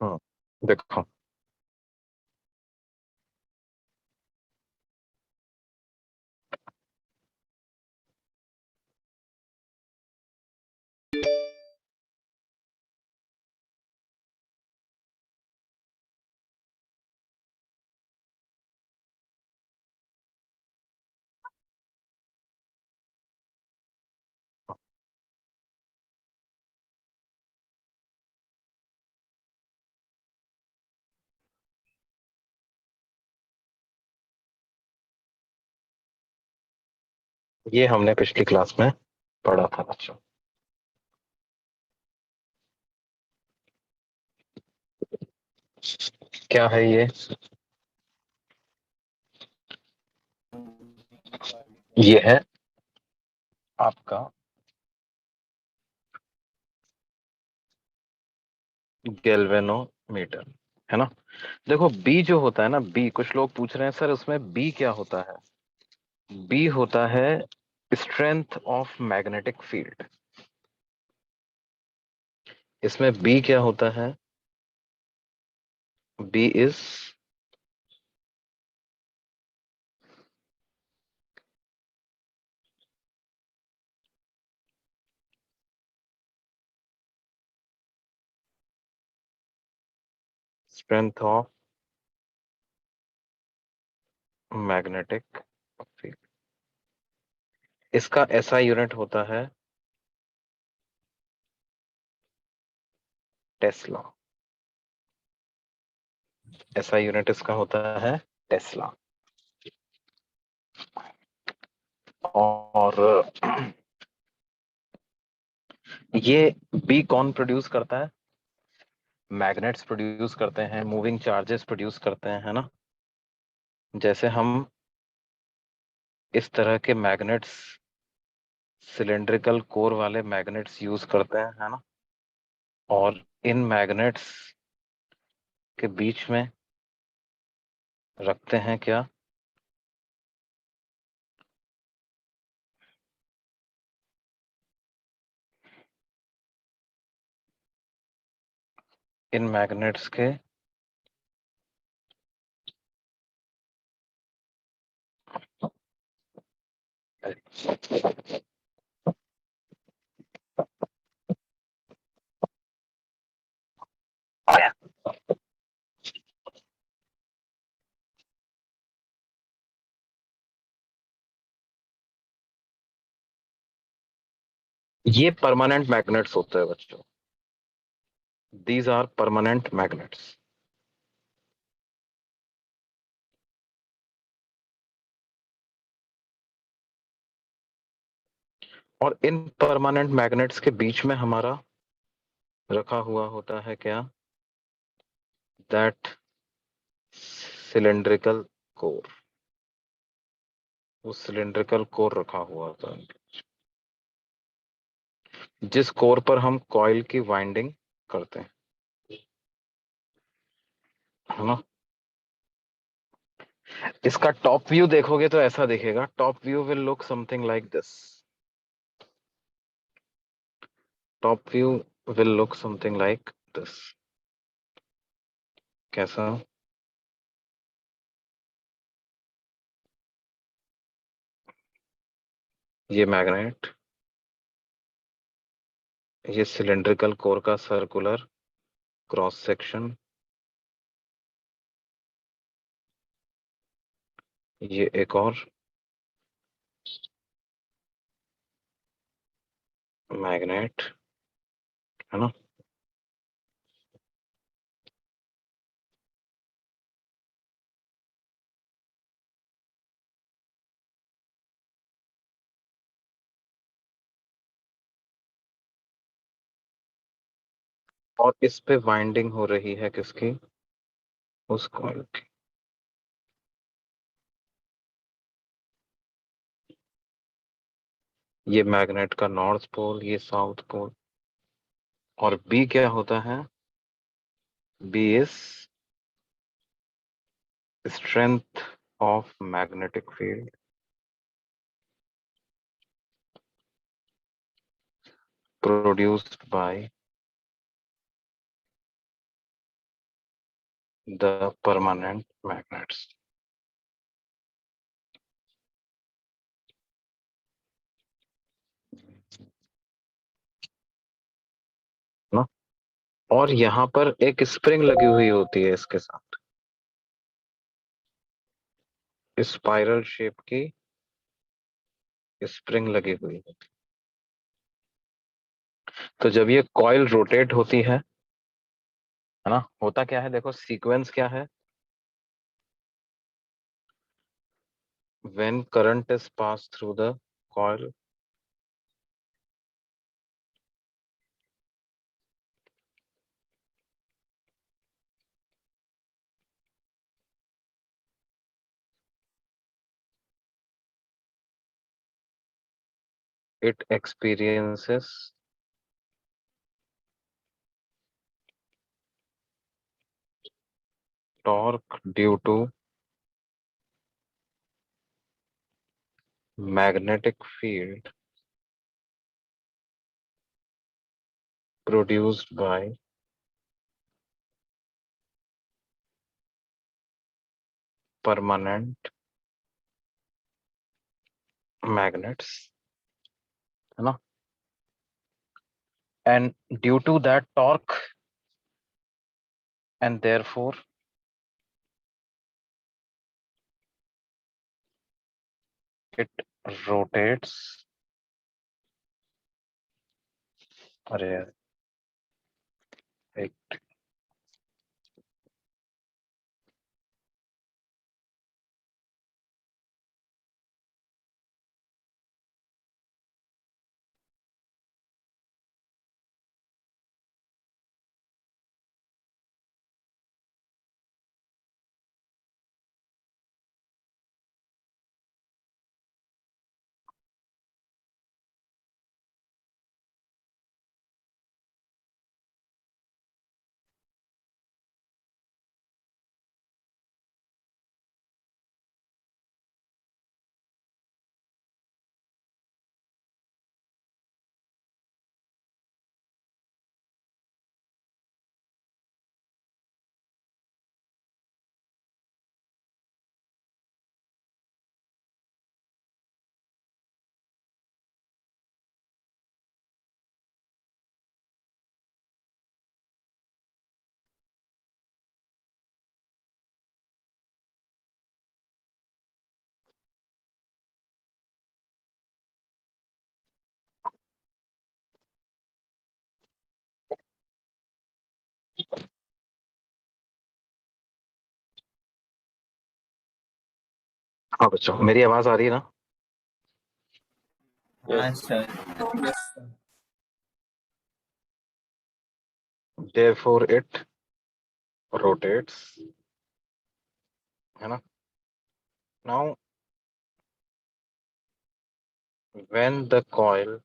हम्म, देखो। ये हमने पिछली क्लास में पढ़ा था बच्चों। क्या है ये है आपका गैल्वेनोमीटर, है ना। देखो बी जो होता है ना, बी कुछ लोग पूछ रहे हैं सर उसमें बी क्या होता है। बी होता है स्ट्रेंथ ऑफ मैग्नेटिक फील्ड। इसमें बी क्या होता है? B is strength of magnetic field. इसका ऐसा यूनिट होता है टेस्ला। ऐसा यूनिट इसका होता है टेस्ला। और ये बी कौन प्रोड्यूस करता है? मैग्नेट्स प्रोड्यूस करते हैं, मूविंग चार्जेस प्रोड्यूस करते हैं, है ना। जैसे हम इस तरह के मैग्नेट्स, सिलेंड्रिकल कोर वाले मैग्नेट्स यूज करते हैं, है ना। और इन मैग्नेट्स के बीच में रखते हैं क्या? इन मैग्नेट्स के ये परमानेंट मैग्नेट्स होते हैं बच्चों। These are permanent magnets. और इन परमानेंट मैग्नेट्स के बीच में हमारा रखा हुआ होता है क्या? That cylindrical core. वो सिलेंड्रिकल कोर रखा हुआ होता है, जिस कोर पर हम कॉइल की वाइंडिंग करते हैं, है ना। इसका टॉप व्यू देखोगे तो ऐसा दिखेगा। Top view will look something like this. Top view will look something like this. कैसा? ये मैग्नेट, ये सिलेंड्रिकल कोर का सर्कुलर क्रॉस सेक्शन, ये एक और मैग्नेट, है ना। और इस पे वाइंडिंग हो रही है किसकी? उस कॉइल की। ये मैग्नेट का नॉर्थ पोल, ये साउथ पोल। और बी क्या होता है? B is strength of magnetic field produced by the permanent magnets. ना, और यहाँ पर एक स्प्रिंग लगी हुई होती है इसके साथ, स्पाइरल शेप की स्प्रिंग लगी हुई है। तो जब ये कॉइल रोटेट होती है ना, होता क्या है, देखो सीक्वेंस क्या है। When current is passed through the coil, it experiences torque due to magnetic field produced by permanent magnets, है ना, and due to that torque, and therefore it rotates. अरे यार, एक हाँ बच्चों, मेरी आवाज आ रही है ना? हाँ सर। Therefore it rotates, है ना। Now when the coil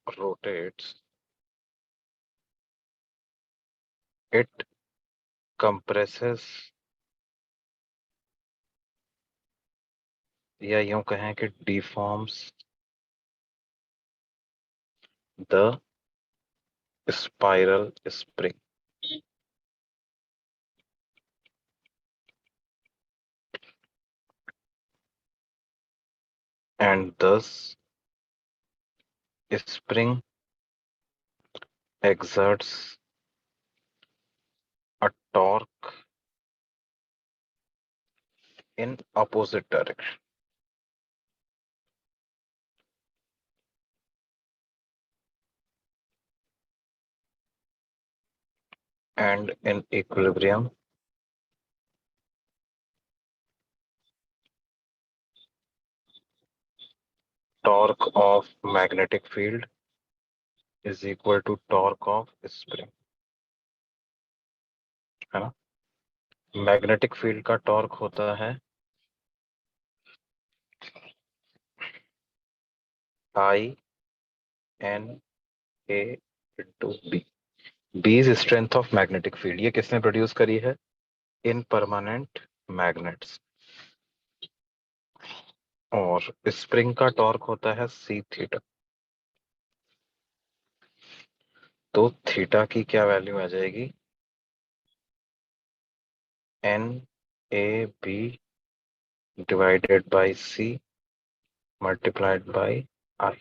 rotates, it compresses, या यूं कहें कि deforms the spiral spring, and thus spring exerts a torque in opposite direction, and in equilibrium torque of magnetic field is equal to torque of spring, है ना। Magnetic field का torque होता है I N A into B. B is strength of magnetic field. ये किसने produce करी है? इन परमानेंट मैग्नेट्स। और स्प्रिंग का टॉर्क होता है सी थीटा। तो थीटा की क्या वैल्यू आ जाएगी? N A B divided by C multiplied by I,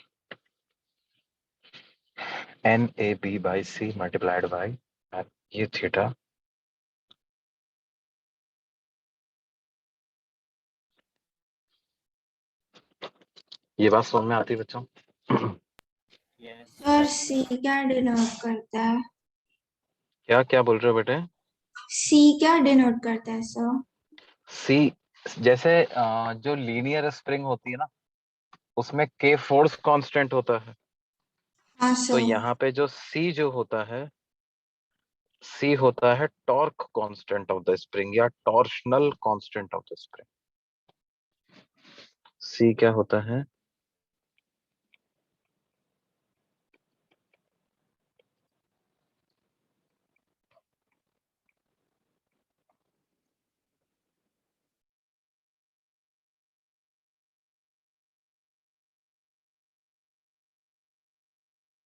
N A B by C multiplied by I, ये थीटा। ये बात समझ में आती है बच्चों? सर सी क्या डिनोट करता है? क्या क्या बोल रहे हो बेटे? सी क्या डिनोट करता है सर? सी, जैसे जो लीनियर स्प्रिंग होती है ना, उसमें के फोर्स कांस्टेंट होता है। हाँ तो सर। यहाँ पे जो सी जो होता है, सी होता है torque constant of the spring या torsional constant of the spring. C क्या होता है?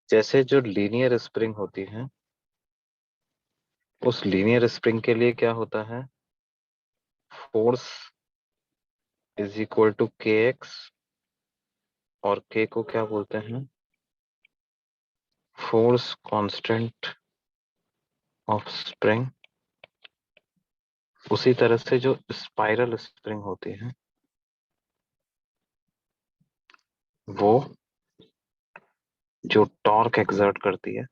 जैसे जो लीनियर स्प्रिंग होती है, उस लीनियर स्प्रिंग के लिए क्या होता है? फोर्स इज इक्वल टू के एक्स, और के को क्या बोलते हैं? Force constant of spring. उसी तरह से जो स्पाइरल स्प्रिंग होती है, वो जो टॉर्क एक्सर्ट करती है,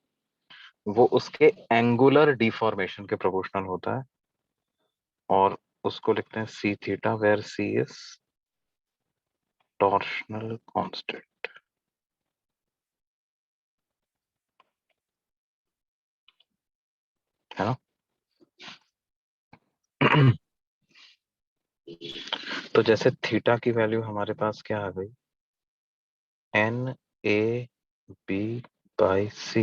वो उसके एंगुलर डिफॉर्मेशन के प्रोपोर्शनल होता है, और उसको लिखते हैं C theta, where C is torsional constant, है ना? तो जैसे थीटा की वैल्यू हमारे पास क्या आ गई? N A B by C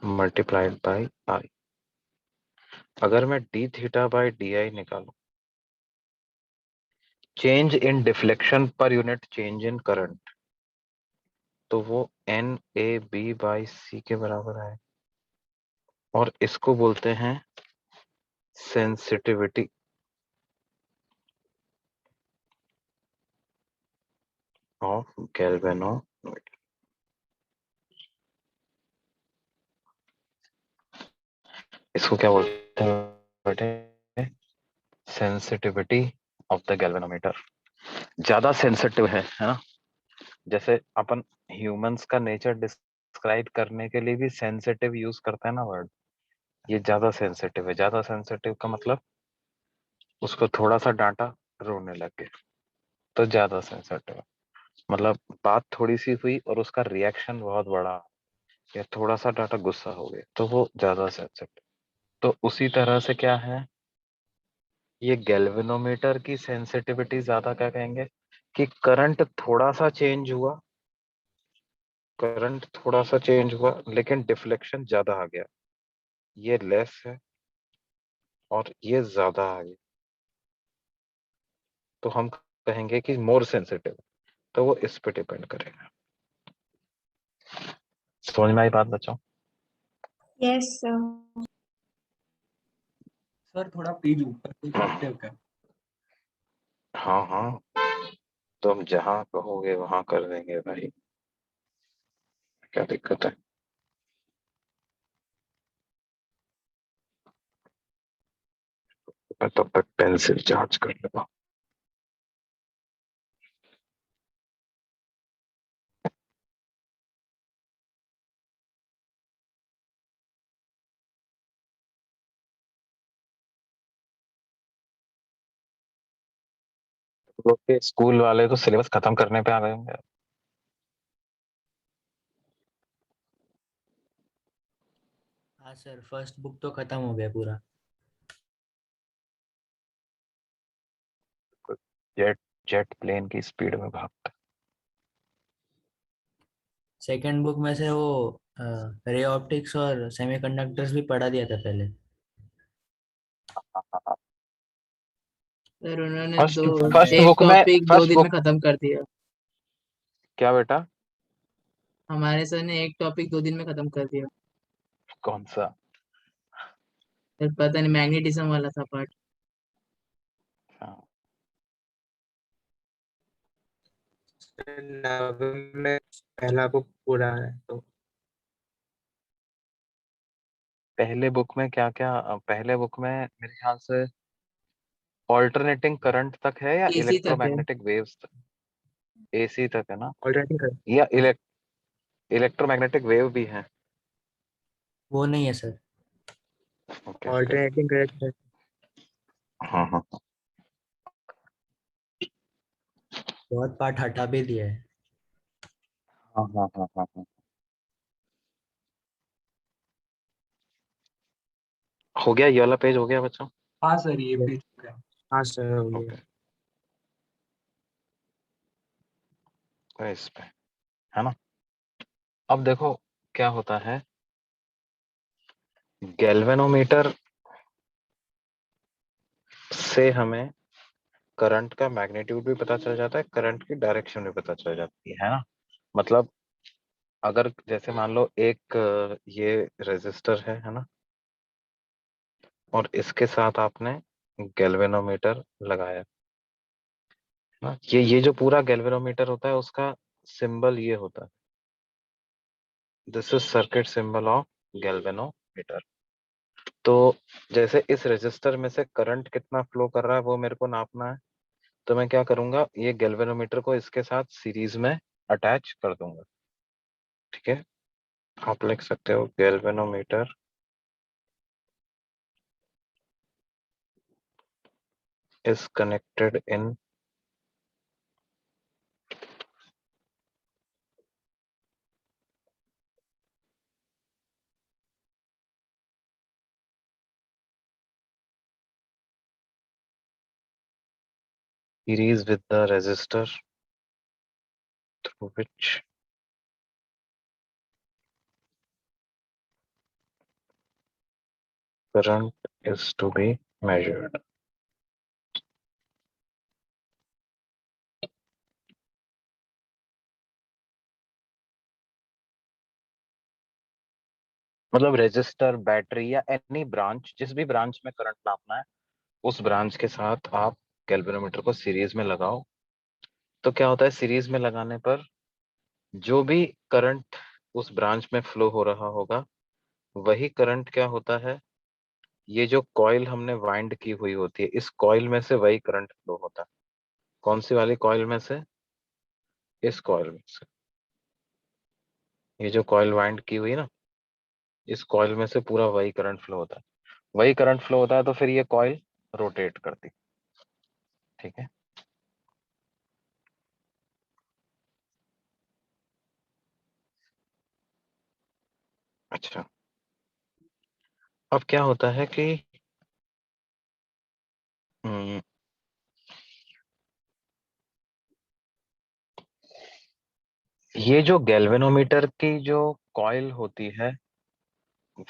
multiplied by I. अगर मैं D theta by D I निकालू, change in deflection per unit change in current, तो वो N A B by C के बराबर है। और इसको बोलते हैं सेंसिटिविटी ऑफ गैल्वेनोमीटर। इसको क्या बोलते हैं बेटे? Sensitivity of the galvanometer. ज्यादा सेंसिटिव है ना? जैसे अपन ह्यूमंस का नेचर डिस्क्राइब करने के लिए भी सेंसिटिव यूज करते हैं ना वर्ड, ये ज्यादा सेंसिटिव है। ज्यादा सेंसिटिव का मतलब उसको थोड़ा सा डांटा, रोने लग गए, तो ज्यादा सेंसिटिव है। मतलब बात थोड़ी सी हुई और उसका रिएक्शन बहुत बड़ा, या थोड़ा सा डाटा गुस्सा हो गया, तो वो ज्यादा सेंसिटिव। तो उसी तरह से क्या है, ये गैल्वेनोमीटर की सेंसिटिविटी ज्यादा क्या कहेंगे कि करंट थोड़ा सा चेंज हुआ, करंट थोड़ा सा चेंज हुआ लेकिन डिफ्लेक्शन ज्यादा आ गया, ये लेस है और ये ज्यादा आ गया, तो हम कहेंगे कि मोर सेंसिटिव। तो वो इस पे डिपेंड करेगा। समझ में आई बात बच्चों? Yes sir. सर थोड़ा पेज ऊपर कोई करते हो क्या? हाँ हाँ, तुम जहाँ कहोगे वहां कर देंगे भाई, क्या दिक्कत है? मैं तब तक पेंसिल चार्ज कर लेता हूँ। लोग के स्कूल वाले तो सिलेबस खत्म करने पे आ गए होंगे। हाँ सर, फर्स्ट बुक तो खत्म हो गया पूरा। जेट जेट प्लेन की स्पीड में भागता सेकंड बुक में से वो रे ऑप्टिक्स और सेमीकंडक्टर्स भी पढ़ा दिया था पहले। है। सर उन्होंने फर्स्ट दो फर्स्ट एक बुक में, टॉपिक दो फर्स्ट दिन में बुक खत्म कर दिया। क्या बेटा? हमारे सर ने एक टॉपिक 2 दिन में खत्म कर दिया। कौन सा? सर पता नहीं, मैग्नेटिज्म वाला था पार्ट। नवम में पहला बुक पूरा है तो पहले बुक में क्या क्या, पहले बुक में मेरे ख्याल से ऑल्टरनेटिंग करंट तक है या एसी तक है। इलेक्ट्रोमैग्नेटिक वेव्स तक? एसी तक है ना, ऑल्टरनेटिंग करंट। या इलेक्ट्रोमैग्नेटिक वेव भी है? वो नहीं है sir. Okay okay. Alternating current. हाँ हाँ। बहुत पार्ट हटा भी दिया है। हाँ हाँ हाँ हाँ हाँ। हो गया, ये वाला पेज हो गया बच्चों? हाँ सर, ये पेज हो गया। हाँ सर हो गया। ओके, तो इस पे है ना। अब देखो क्या होता है, गैल्वेनोमीटर से हमें करंट का मैग्नीट्यूड भी पता चल जाता है, करंट की डायरेक्शन भी पता चल जाती है ना। मतलब अगर जैसे मान लो एक ये रेजिस्टर है ना, और इसके साथ आपने गैल्वेनोमीटर लगाया ना, ये जो पूरा गैल्वेनोमीटर होता है उसका सिंबल ये होता है, this is circuit symbol of galvanometer. तो जैसे इस रेजिस्टर में से करंट कितना फ्लो कर रहा है वो मेरे को नापना है, तो मैं क्या करूंगा, ये गैल्वेनोमीटर को इसके साथ सीरीज में अटैच कर दूंगा। ठीक है, आप लिख सकते हो galvanometer is connected in series with the resistor through which current is to be measured। मतलब रेजिस्टर, बैटरी या एनी ब्रांच, जिस भी ब्रांच में करंट नापना है उस ब्रांच के साथ आप गैल्वेनोमीटर को सीरीज में लगाओ। तो क्या होता है, सीरीज में लगाने पर जो भी करंट उस ब्रांच में फ्लो हो रहा होगा वही करंट क्या होता है, ये जो कॉइल हमने वाइंड की हुई होती है इस कॉइल में से वही करंट फ्लो होता है। कौन सी वाली कॉइल में से? इस कॉइल में से। ये जो कॉइल वाइंड की हुई है ना, इस कॉइल में से पूरा वही करंट फ्लो होता है। वही करंट फ्लो होता है तो फिर ये कॉइल रोटेट करती। ठीक है, अच्छा। अब क्या होता है कि हम्म, ये जो गैल्वेनोमीटर की जो कॉइल होती है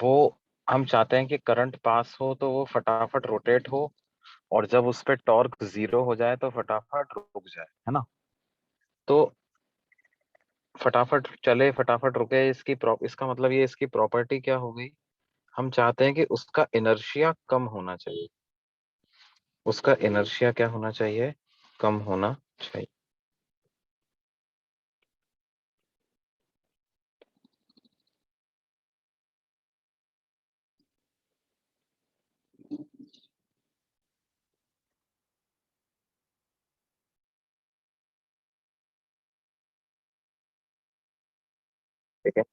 वो, हम चाहते हैं कि करंट पास हो तो वो फटाफट रोटेट हो, और जब उस पे टॉर्क जीरो हो जाए तो फटाफट रुक जाए, है ना। तो फटाफट चले फटाफट रुके, इसका मतलब ये इसकी प्रॉपर्टी क्या हो गई, हम चाहते हैं कि उसका इनर्शिया कम होना चाहिए। उसका इनर्शिया क्या होना चाहिए? कम होना चाहिए। ठीक है,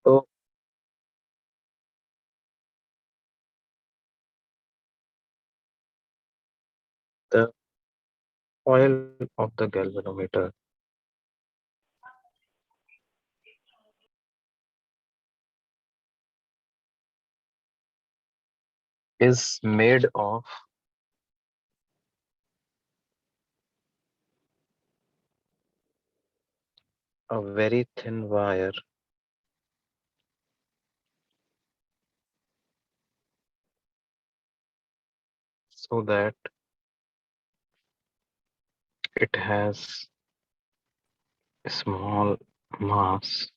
तो the coil of the galvanometer is made of a very thin wire so that it has a small mass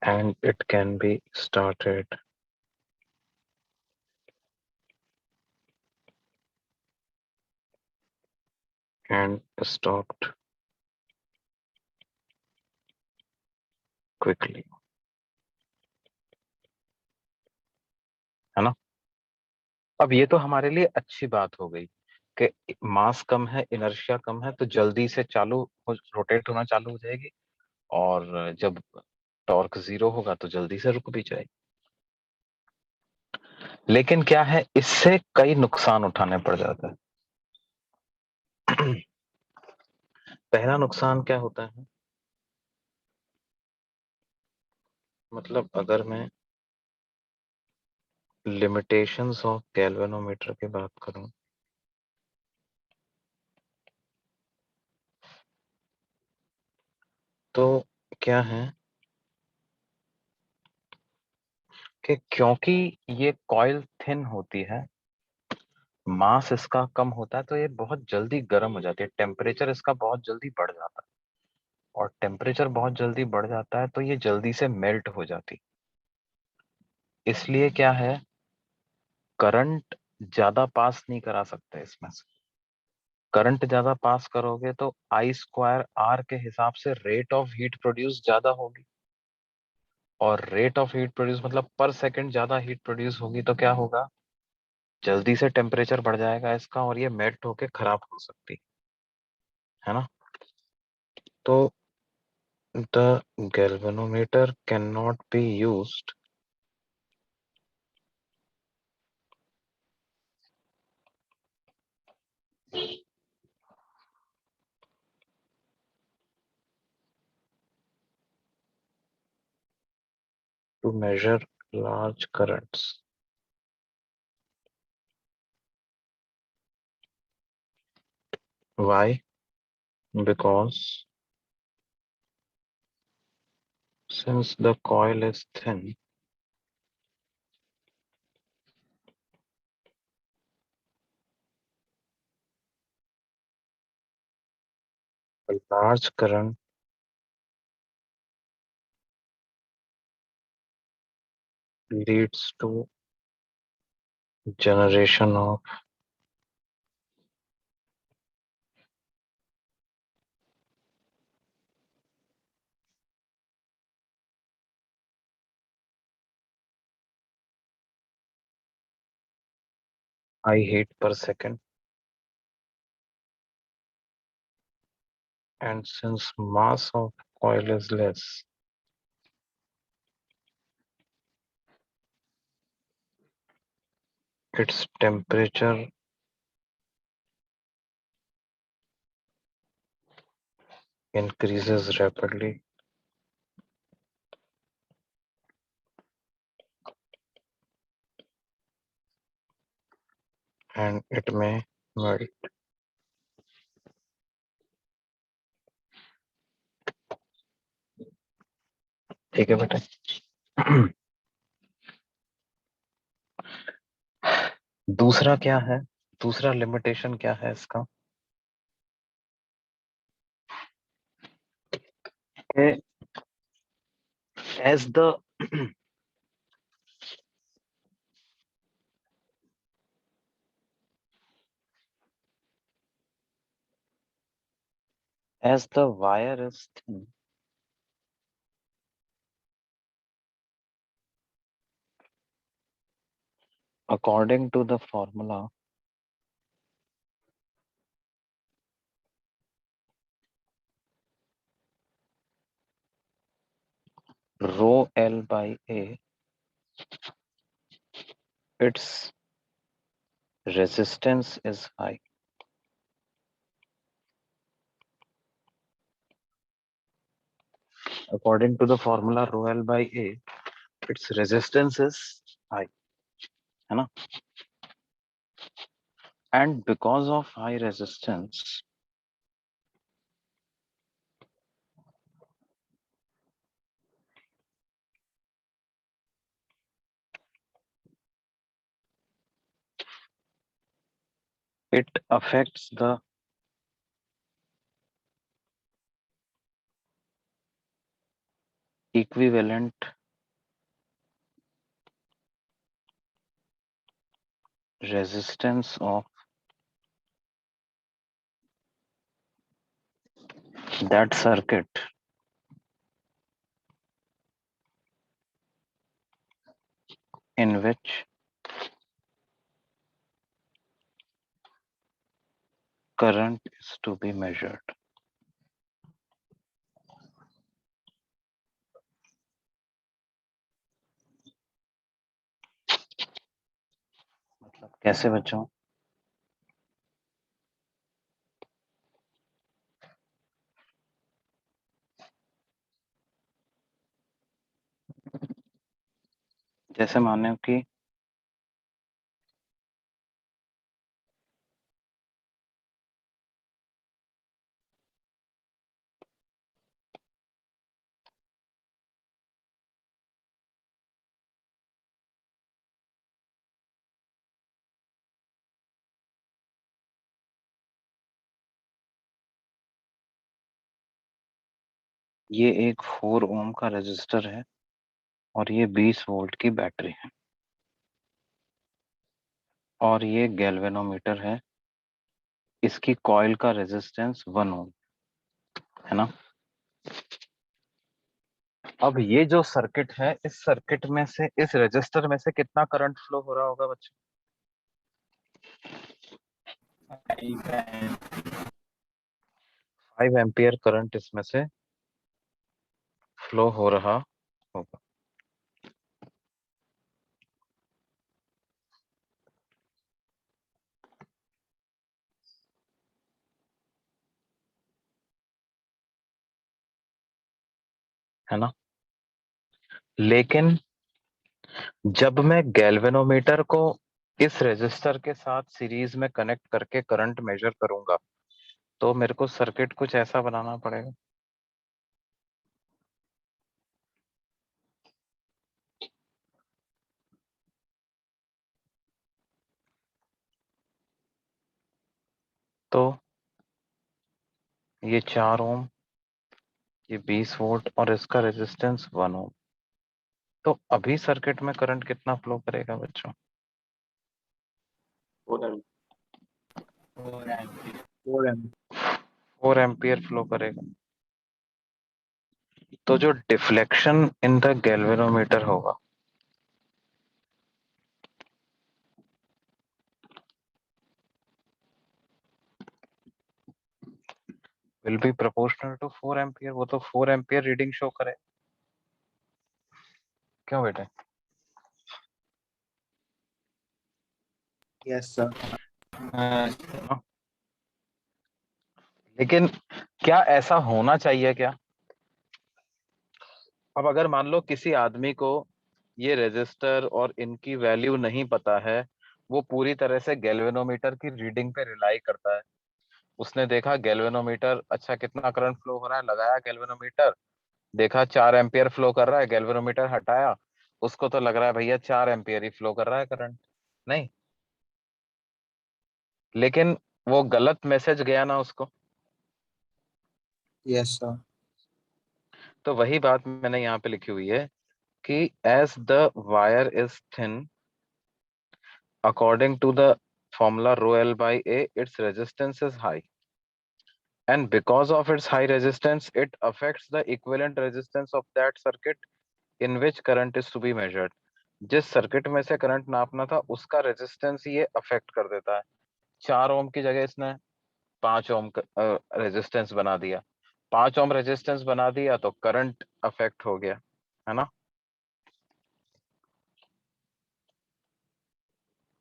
and it can be started and stopped quickly, है ना। अब ये तो हमारे लिए अच्छी बात हो गई कि मास कम है, इनर्शिया कम है, तो जल्दी से रोटेट होना चालू हो जाएगी, और जब टॉर्क 0 होगा तो जल्दी से रुक भी जाएगी। लेकिन क्या है, इससे कई नुकसान उठाने पड़ जाते हैं। पहला नुकसान क्या होता है, मतलब अगर मैं लिमिटेशंस ऑफ गैल्वेनोमीटर की बात करूं, तो क्या है कि क्योंकि ये कॉइल थिन होती है, मास इसका कम होता है, तो ये बहुत जल्दी गर्म हो जाती है, टेम्परेचर इसका बहुत जल्दी बढ़ जाता है, और टेम्परेचर बहुत जल्दी बढ़ जाता है तो ये जल्दी से मेल्ट हो जाती। इसलिए क्या है, करंट ज्यादा पास नहीं करा सकते इसमें से। करंट ज्यादा पास करोगे तो I²R के हिसाब से रेट ऑफ हीट प्रोड्यूस ज्यादा होगी, और रेट ऑफ हीट प्रोड्यूस मतलब पर सेकंड ज्यादा हीट प्रोड्यूस होगी, तो क्या होगा, जल्दी से टेम्परेचर बढ़ जाएगा इसका, और ये मेल्ट होके खराब हो सकती है ना। तो the galvanometer cannot be used to measure large currents. Why? Because since the coil is thin, a large current leads to generation of high heat per second. And since mass of coil is less, its temperature increases rapidly, and it may melt. ठीक है बेटा। दूसरा क्या है, दूसरा limitation क्या है इसका, as the as the wire is thin, according to the formula, rho L by A, its resistance is high. According to the formula rho L by A, its resistance is high, है ना। And because of high resistance, it affects the equivalent resistance of that circuit in which current is to be measured. मतलब कैसे बच्चों? जैसे माने कि ये एक 4 ओम का रेजिस्टर है और ये 20 वोल्ट की बैटरी है और ये गैल्वेनोमीटर है। इसकी कॉइल का रेजिस्टेंस 1 ओम है ना। अब ये जो सर्किट है, इस सर्किट में से, इस रेजिस्टर में से कितना करंट फ्लो हो रहा होगा बच्चों? 5 एम्पियर करंट इसमें से फ्लो हो रहा होगा। है ना। लेकिन जब मैं गैल्वेनोमीटर को इस रेजिस्टर के साथ सीरीज में कनेक्ट करके करंट मेजर करूंगा तो मेरे को सर्किट कुछ ऐसा बनाना पड़ेगा। तो ये 4 ओम, ये 20 वोल्ट और इसका रेजिस्टेंस 1 ओम। तो अभी सर्किट में करंट कितना फ्लो करेगा बच्चों? 4 एम्पियर फ्लो करेगा। तो जो डिफ्लेक्शन इन द गैल्वेनोमीटर होगा will be proportional to 4 ampere. वो तो 4 एम्पियर रीडिंग शो करे। क्यों बेटे? Yes sir. हाँ। लेकिन क्या ऐसा होना चाहिए क्या? अब अगर मान लो किसी आदमी को ये रेजिस्टर और इनकी वैल्यू नहीं पता है, वो पूरी तरह से गैल्वेनोमीटर की रीडिंग पे रिलाई करता है। उसने देखा गैल्वेनोमीटर, अच्छा कितना करंट फ्लो हो रहा है, लगाया गैल्वेनोमीटर, देखा 4 एम्पियर फ्लो कर रहा है, गैल्वेनोमीटर हटाया, उसको तो लग रहा है भैया 4 एम्पियर ही फ्लो कर रहा है करंट। नहीं, लेकिन वो गलत मैसेज गया ना उसको। Yes sir. तो वही बात मैंने यहाँ पे लिखी हुई है कि as the wire is thin according to the formula rho L by A, its resistance is high. And because of its high resistance, it affects the equivalent resistance of that circuit in which current is to be measured. जिस circuit में से current नापना था उसका resistance ये affect कर देता है। 4 ओम की जगह इसने 5 ओम रेजिस्टेंस बना दिया। 5 ओम रेजिस्टेंस बना दिया तो करंट अफेक्ट हो गया, है ना।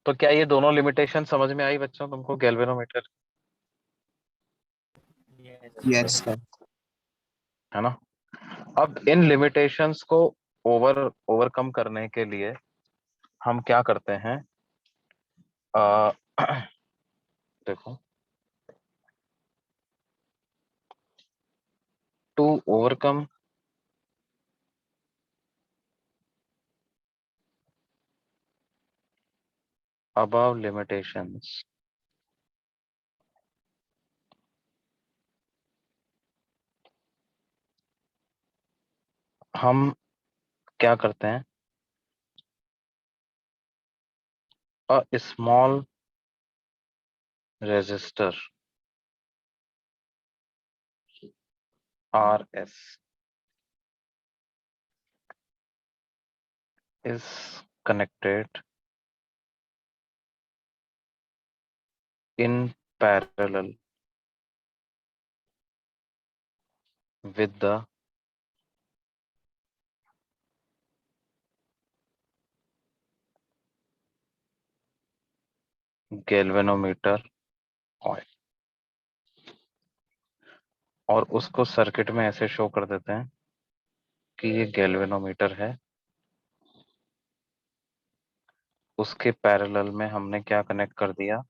तो क्या ये दोनों लिमिटेशन समझ में आई बच्चों तुमको गैल्वेनोमीटर? Yes sir. है ना। अब इन लिमिटेशंस को ओवरकम करने के लिए हम क्या करते हैं? आ, देखो, टू ओवरकम above limitations, हम क्या करते हैं? A small resistor RS is connected in parallel with the galvanometer coil, और उसको सर्किट में ऐसे शो कर देते हैं कि ये गैल्वेनोमीटर है, उसके पैरेलल में हमने क्या कनेक्ट कर दिया,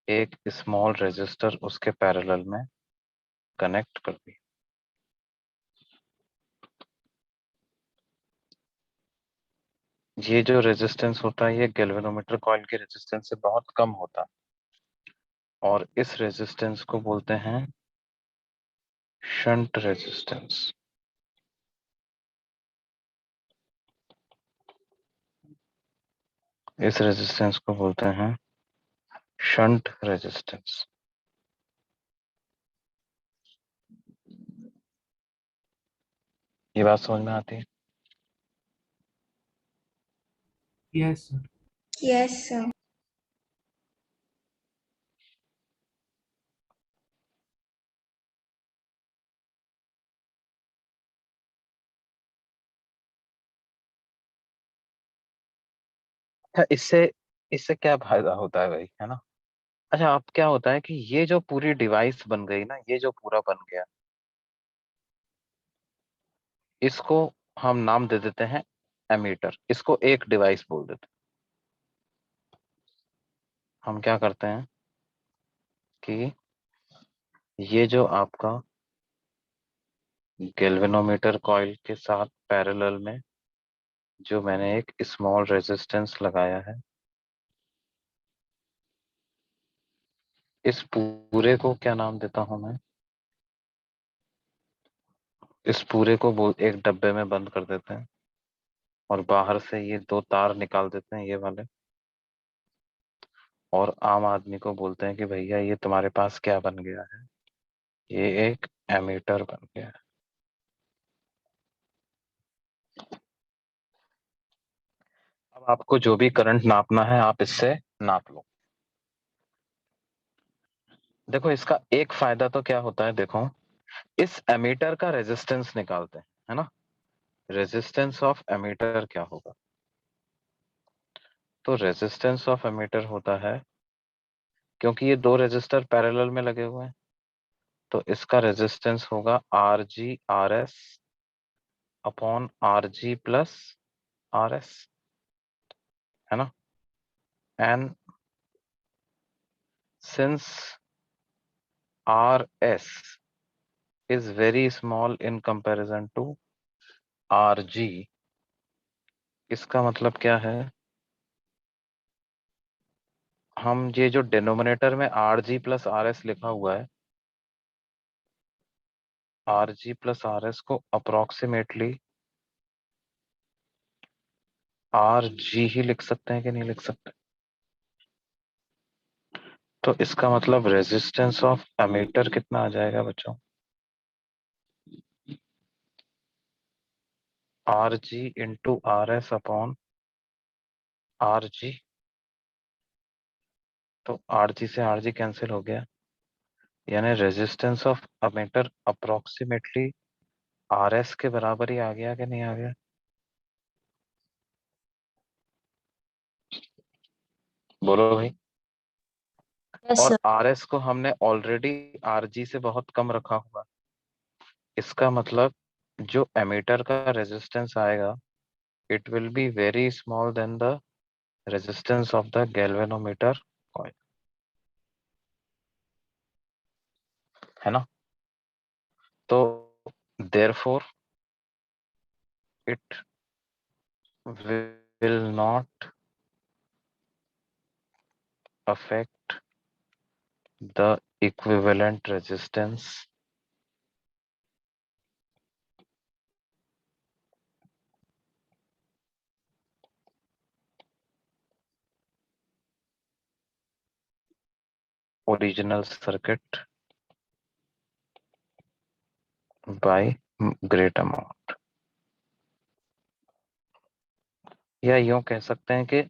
एक स्मॉल रेजिस्टर उसके पैरेलल में कनेक्ट कर दिया। ये जो रेजिस्टेंस होता है ये गैल्वेनोमीटर कॉइल के रेजिस्टेंस से बहुत कम होता है, और इस रेजिस्टेंस को बोलते हैं शंट रेजिस्टेंस। इस रेजिस्टेंस को बोलते हैं शंट रेजिस्टेंस। ये बात समझ में आती है? Yes, sir. Yes, sir. अच्छा, इससे इससे क्या फायदा होता है भाई, है ना? अच्छा, अब क्या होता है कि ये जो पूरी डिवाइस बन गई ना, ये जो पूरा बन गया, इसको हम नाम दे देते हैं एमीटर। इसको एक डिवाइस बोल देते हैं। हम क्या करते हैं कि ये जो आपका गैल्वेनोमीटर कॉइल के साथ पैरेलल में जो मैंने एक स्मॉल रेजिस्टेंस लगाया है, इस पूरे को क्या नाम देता हूं मैं, इस पूरे को एक डब्बे में बंद कर देते हैं, और बाहर से ये दो तार निकाल देते हैं, ये वाले, और आम आदमी को बोलते हैं कि भैया ये तुम्हारे पास क्या बन गया है, ये एक एमीटर बन गया है। अब आपको जो भी करंट नापना है आप इससे नाप लो। देखो, इसका एक फायदा तो क्या होता है, देखो, इस एमीटर का रेजिस्टेंस निकालते हैं, है ना? रेजिस्टेंस ऑफ एमीटर क्या होगा? तो रेजिस्टेंस ऑफ एमीटर होता है, क्योंकि ये दो रेजिस्टर पैरेलल में लगे हुए हैं, तो इसका रेजिस्टेंस होगा R G R S upon R G plus R S, है ना? And since R S is very small in comparison to R G, इसका मतलब क्या है, हम ये जो डिनोमिनेटर में R G plus R S लिखा हुआ है, R G plus R S को अप्रोक्सीमेटली आर जी ही लिख सकते हैं कि नहीं लिख सकते? तो इसका मतलब रेजिस्टेंस ऑफ एमीटर कितना आ जाएगा बच्चों, R G into R S upon R जी। तो आर जी से आर जी कैंसिल हो गया, यानी resistance of ammeter approximately R S के बराबर ही आ गया कि नहीं आ गया? बोलो भाई। Yes, और sir. आर एस को हमने ऑलरेडी आर जी से बहुत कम रखा हुआ, इसका मतलब जो एमीटर का रेजिस्टेंस आएगा, it will be very small then the resistance of the galvanometer coil, है ना? तो therefore it will not affect the equivalent resistance original circuit by great amount, या यूं कह सकते हैं कि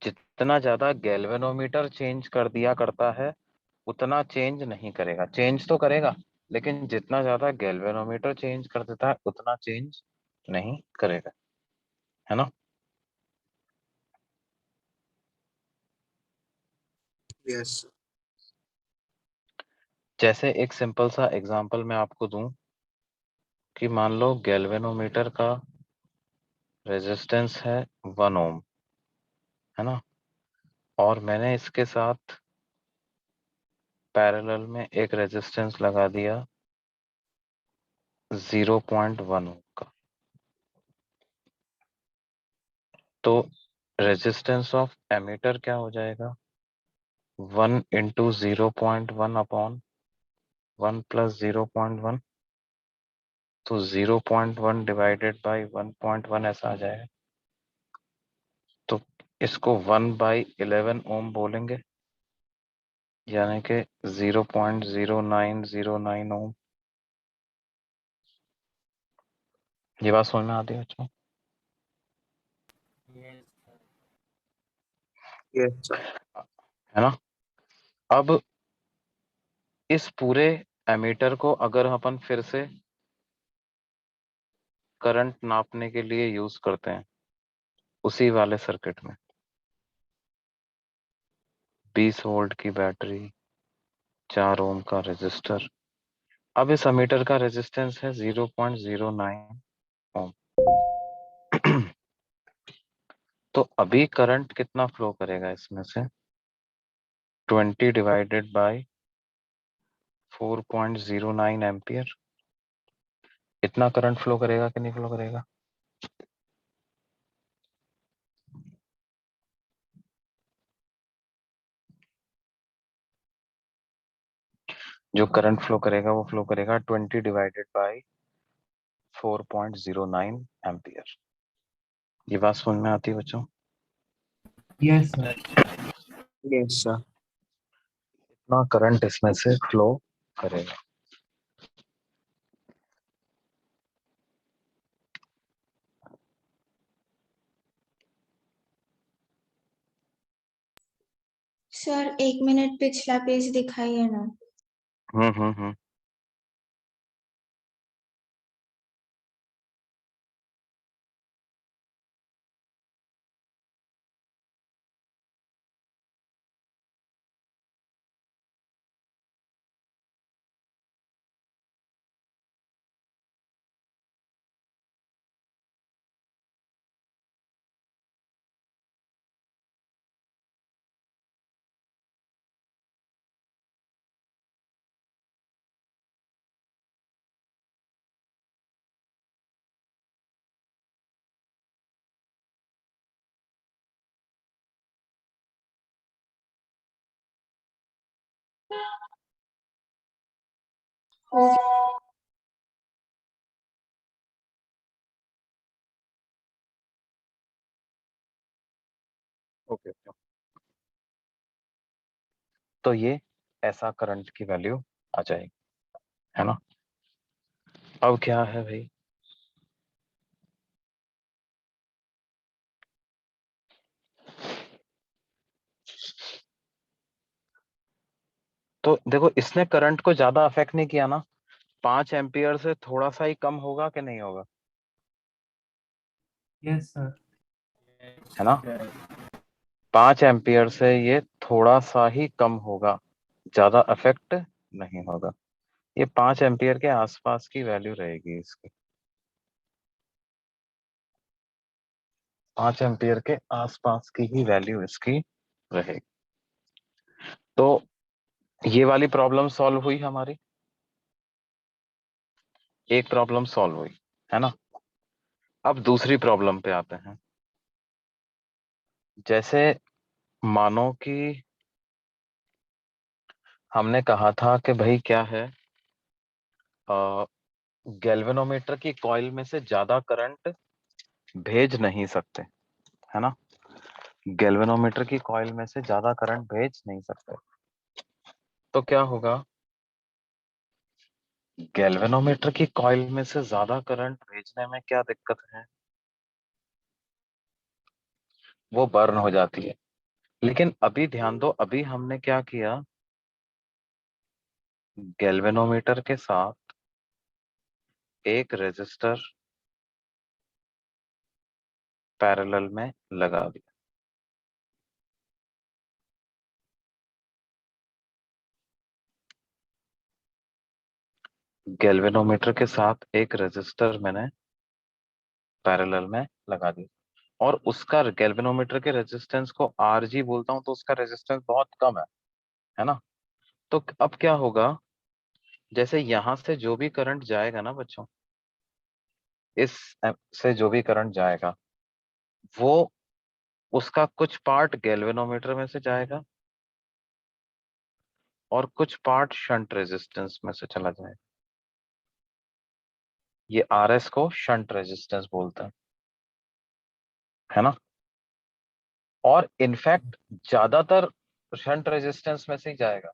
जितना ज्यादा गैल्वेनोमीटर चेंज कर दिया करता है उतना चेंज नहीं करेगा, चेंज तो करेगा लेकिन जितना ज्यादा गैल्वेनोमीटर चेंज कर देता है उतना चेंज नहीं करेगा, है ना। यस जैसे एक सिंपल सा एग्जांपल मैं आपको दूं कि मान लो गैल्वेनोमीटर का रेजिस्टेंस है 1 ओम, है ना, और मैंने इसके साथ पैरेलल में एक रेजिस्टेंस लगा दिया 0.1 ओम का, तो रेजिस्टेंस ऑफ एमीटर क्या हो जाएगा, 1 इंटू 0.1 अपॉन 1 प्लस 0.1, तो 0.1 डिवाइडेड बाई 1.1 ऐसा आ जाएगा, तो इसको 1/11 ओम बोलेंगे, यानी कि 0.0909 ओम। ये बात समझ में आती है बच्चों? यस है ना। अब इस पूरे एमीटर को अगर अपन फिर से करंट नापने के लिए यूज करते हैं उसी वाले सर्किट में, 20 वोल्ट की बैटरी, 4 ओम का रेजिस्टर, अब इस एमीटर का रेजिस्टेंस है 0.09 ओम। तो अभी करंट कितना फ्लो करेगा इसमें से, 20 डिवाइडेड बाय 4.09 एम्पियर, इतना करंट फ्लो करेगा कि नहीं फ्लो करेगा? जो करंट फ्लो करेगा वो फ्लो करेगा 20 डिवाइडेड बाय 4.09 एम्पियर। ये बात समझ में आती है बच्चों? Yes, sir. यस सर इतना करंट इसमें से फ्लो करेगा। सर 1 मिनट पिछला पेज दिखाइए ना। हम्म। ओके, तो ये ऐसा करंट की वैल्यू आ जाएगी, है ना। अब क्या है भाई, तो देखो इसने करंट को ज्यादा अफेक्ट नहीं किया ना, 5 एम्पियर से थोड़ा सा ही कम होगा कि नहीं होगा, Yes, sir. है ना। 5 एम्पियर से ये थोड़ा सा ही कम होगा, ज्यादा अफेक्ट नहीं होगा। ये 5 एम्पियर के आसपास की वैल्यू रहेगी इसकी, 5 एम्पियर के आसपास की ही वैल्यू इसकी रहेगी। तो ये वाली प्रॉब्लम सॉल्व हुई हमारी, एक प्रॉब्लम सॉल्व हुई, है ना। अब दूसरी प्रॉब्लम पे आते हैं। जैसे मानो कि हमने कहा था कि भाई क्या है, गैल्वेनोमीटर की कॉइल में से ज्यादा करंट भेज नहीं सकते, है ना। गैल्वेनोमीटर की कॉइल में से ज्यादा करंट भेज नहीं सकते, तो क्या होगा, गैल्वेनोमीटर की कॉइल में से ज्यादा करंट भेजने में क्या दिक्कत है? वो बर्न हो जाती है। लेकिन अभी ध्यान दो, अभी हमने क्या किया, गैल्वेनोमीटर के साथ एक रेजिस्टर पैरेलल में लगा दिया। गैल्वेनोमीटर के साथ एक रेजिस्टर मैंने पैरेलल में लगा दिया, और उसका गैल्वेनोमीटर के रेजिस्टेंस को आरजी बोलता हूं, तो उसका रेजिस्टेंस बहुत कम है ना। तो अब क्या होगा, जैसे यहां से जो भी करंट जाएगा ना बच्चों, इस से जो भी करंट जाएगा, वो उसका कुछ पार्ट गैल्वेनोमीटर में से जाएगा और कुछ पार्ट शंट रेजिस्टेंस में से चला जाएगा। ये आरएस को शंट रेजिस्टेंस बोलते हैं, है ना। और इनफैक्ट ज्यादातर शंट रेजिस्टेंस में से ही जाएगा।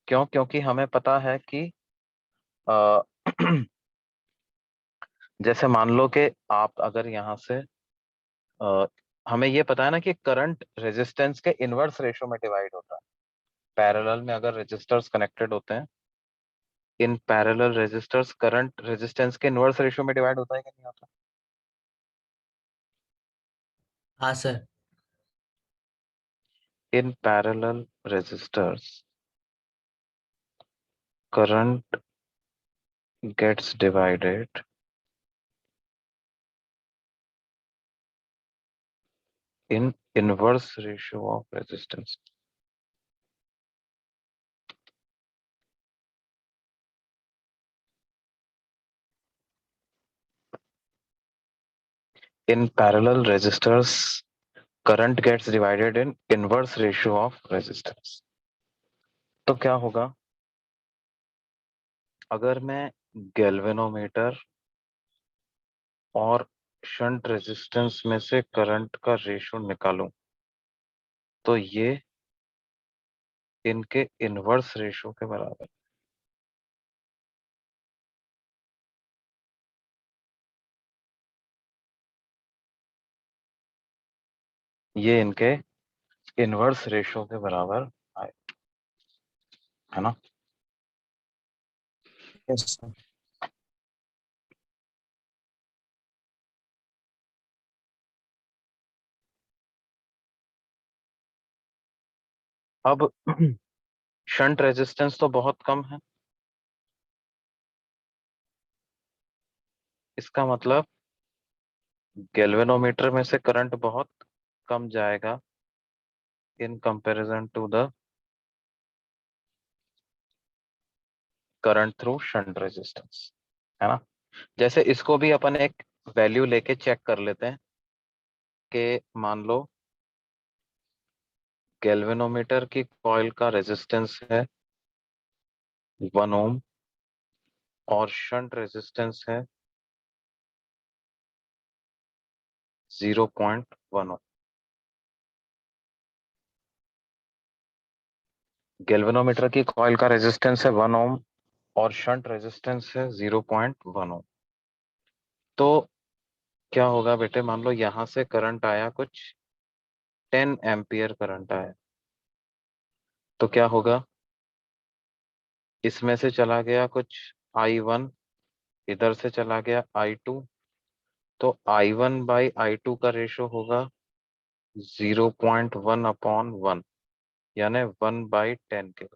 क्यों? क्योंकि हमें पता है कि अ, जैसे मान लो कि आप अगर यहाँ से अ, हमें ये पता है ना कि करंट रेजिस्टेंस के इनवर्स रेशो में डिवाइड होता है। पैरेलल में अगर रेजिस्टर्स कनेक्टेड होते हैं, in parallel resistors current resistance के इनवर्स रेशो में डिवाइड होता है कि नहीं होता? हाँ सर। In parallel resistors current gets divided in inverse ratio of resistance. In parallel resistors, current gets divided in inverse ratio of resistance. तो क्या होगा, अगर मैं गैल्वेनोमीटर और शंट रेजिस्टेंस में से करंट का रेशो निकालूं, तो ये इनके इनवर्स रेशो के बराबर, ये इनके इनवर्स रेशो के बराबर आए, है ना। Yes, sir. अब शंट रेजिस्टेंस तो बहुत कम है, इसका मतलब गैल्वेनोमीटर में से करंट बहुत कम जाएगा in comparison to the current through shunt resistance, है ना। जैसे इसको भी अपन एक वैल्यू लेके चेक कर लेते हैं कि मान लो गैल्वेनोमीटर की कॉइल का रेजिस्टेंस है 1 ओम और शंट रेजिस्टेंस है 0.1 ओम। गैल्वेनोमीटर की कॉइल का रेजिस्टेंस है 1 ओम और शंट रेजिस्टेंस है 0.1 ओम। तो क्या होगा बेटे, मान लो यहां से करंट आया, कुछ 10 एम्पियर करंट आया, तो क्या होगा, इसमें से चला गया कुछ I1, इधर से चला गया I2, तो I1 बाई I2 का रेशो होगा 0.1/1, यानी 1/10 के।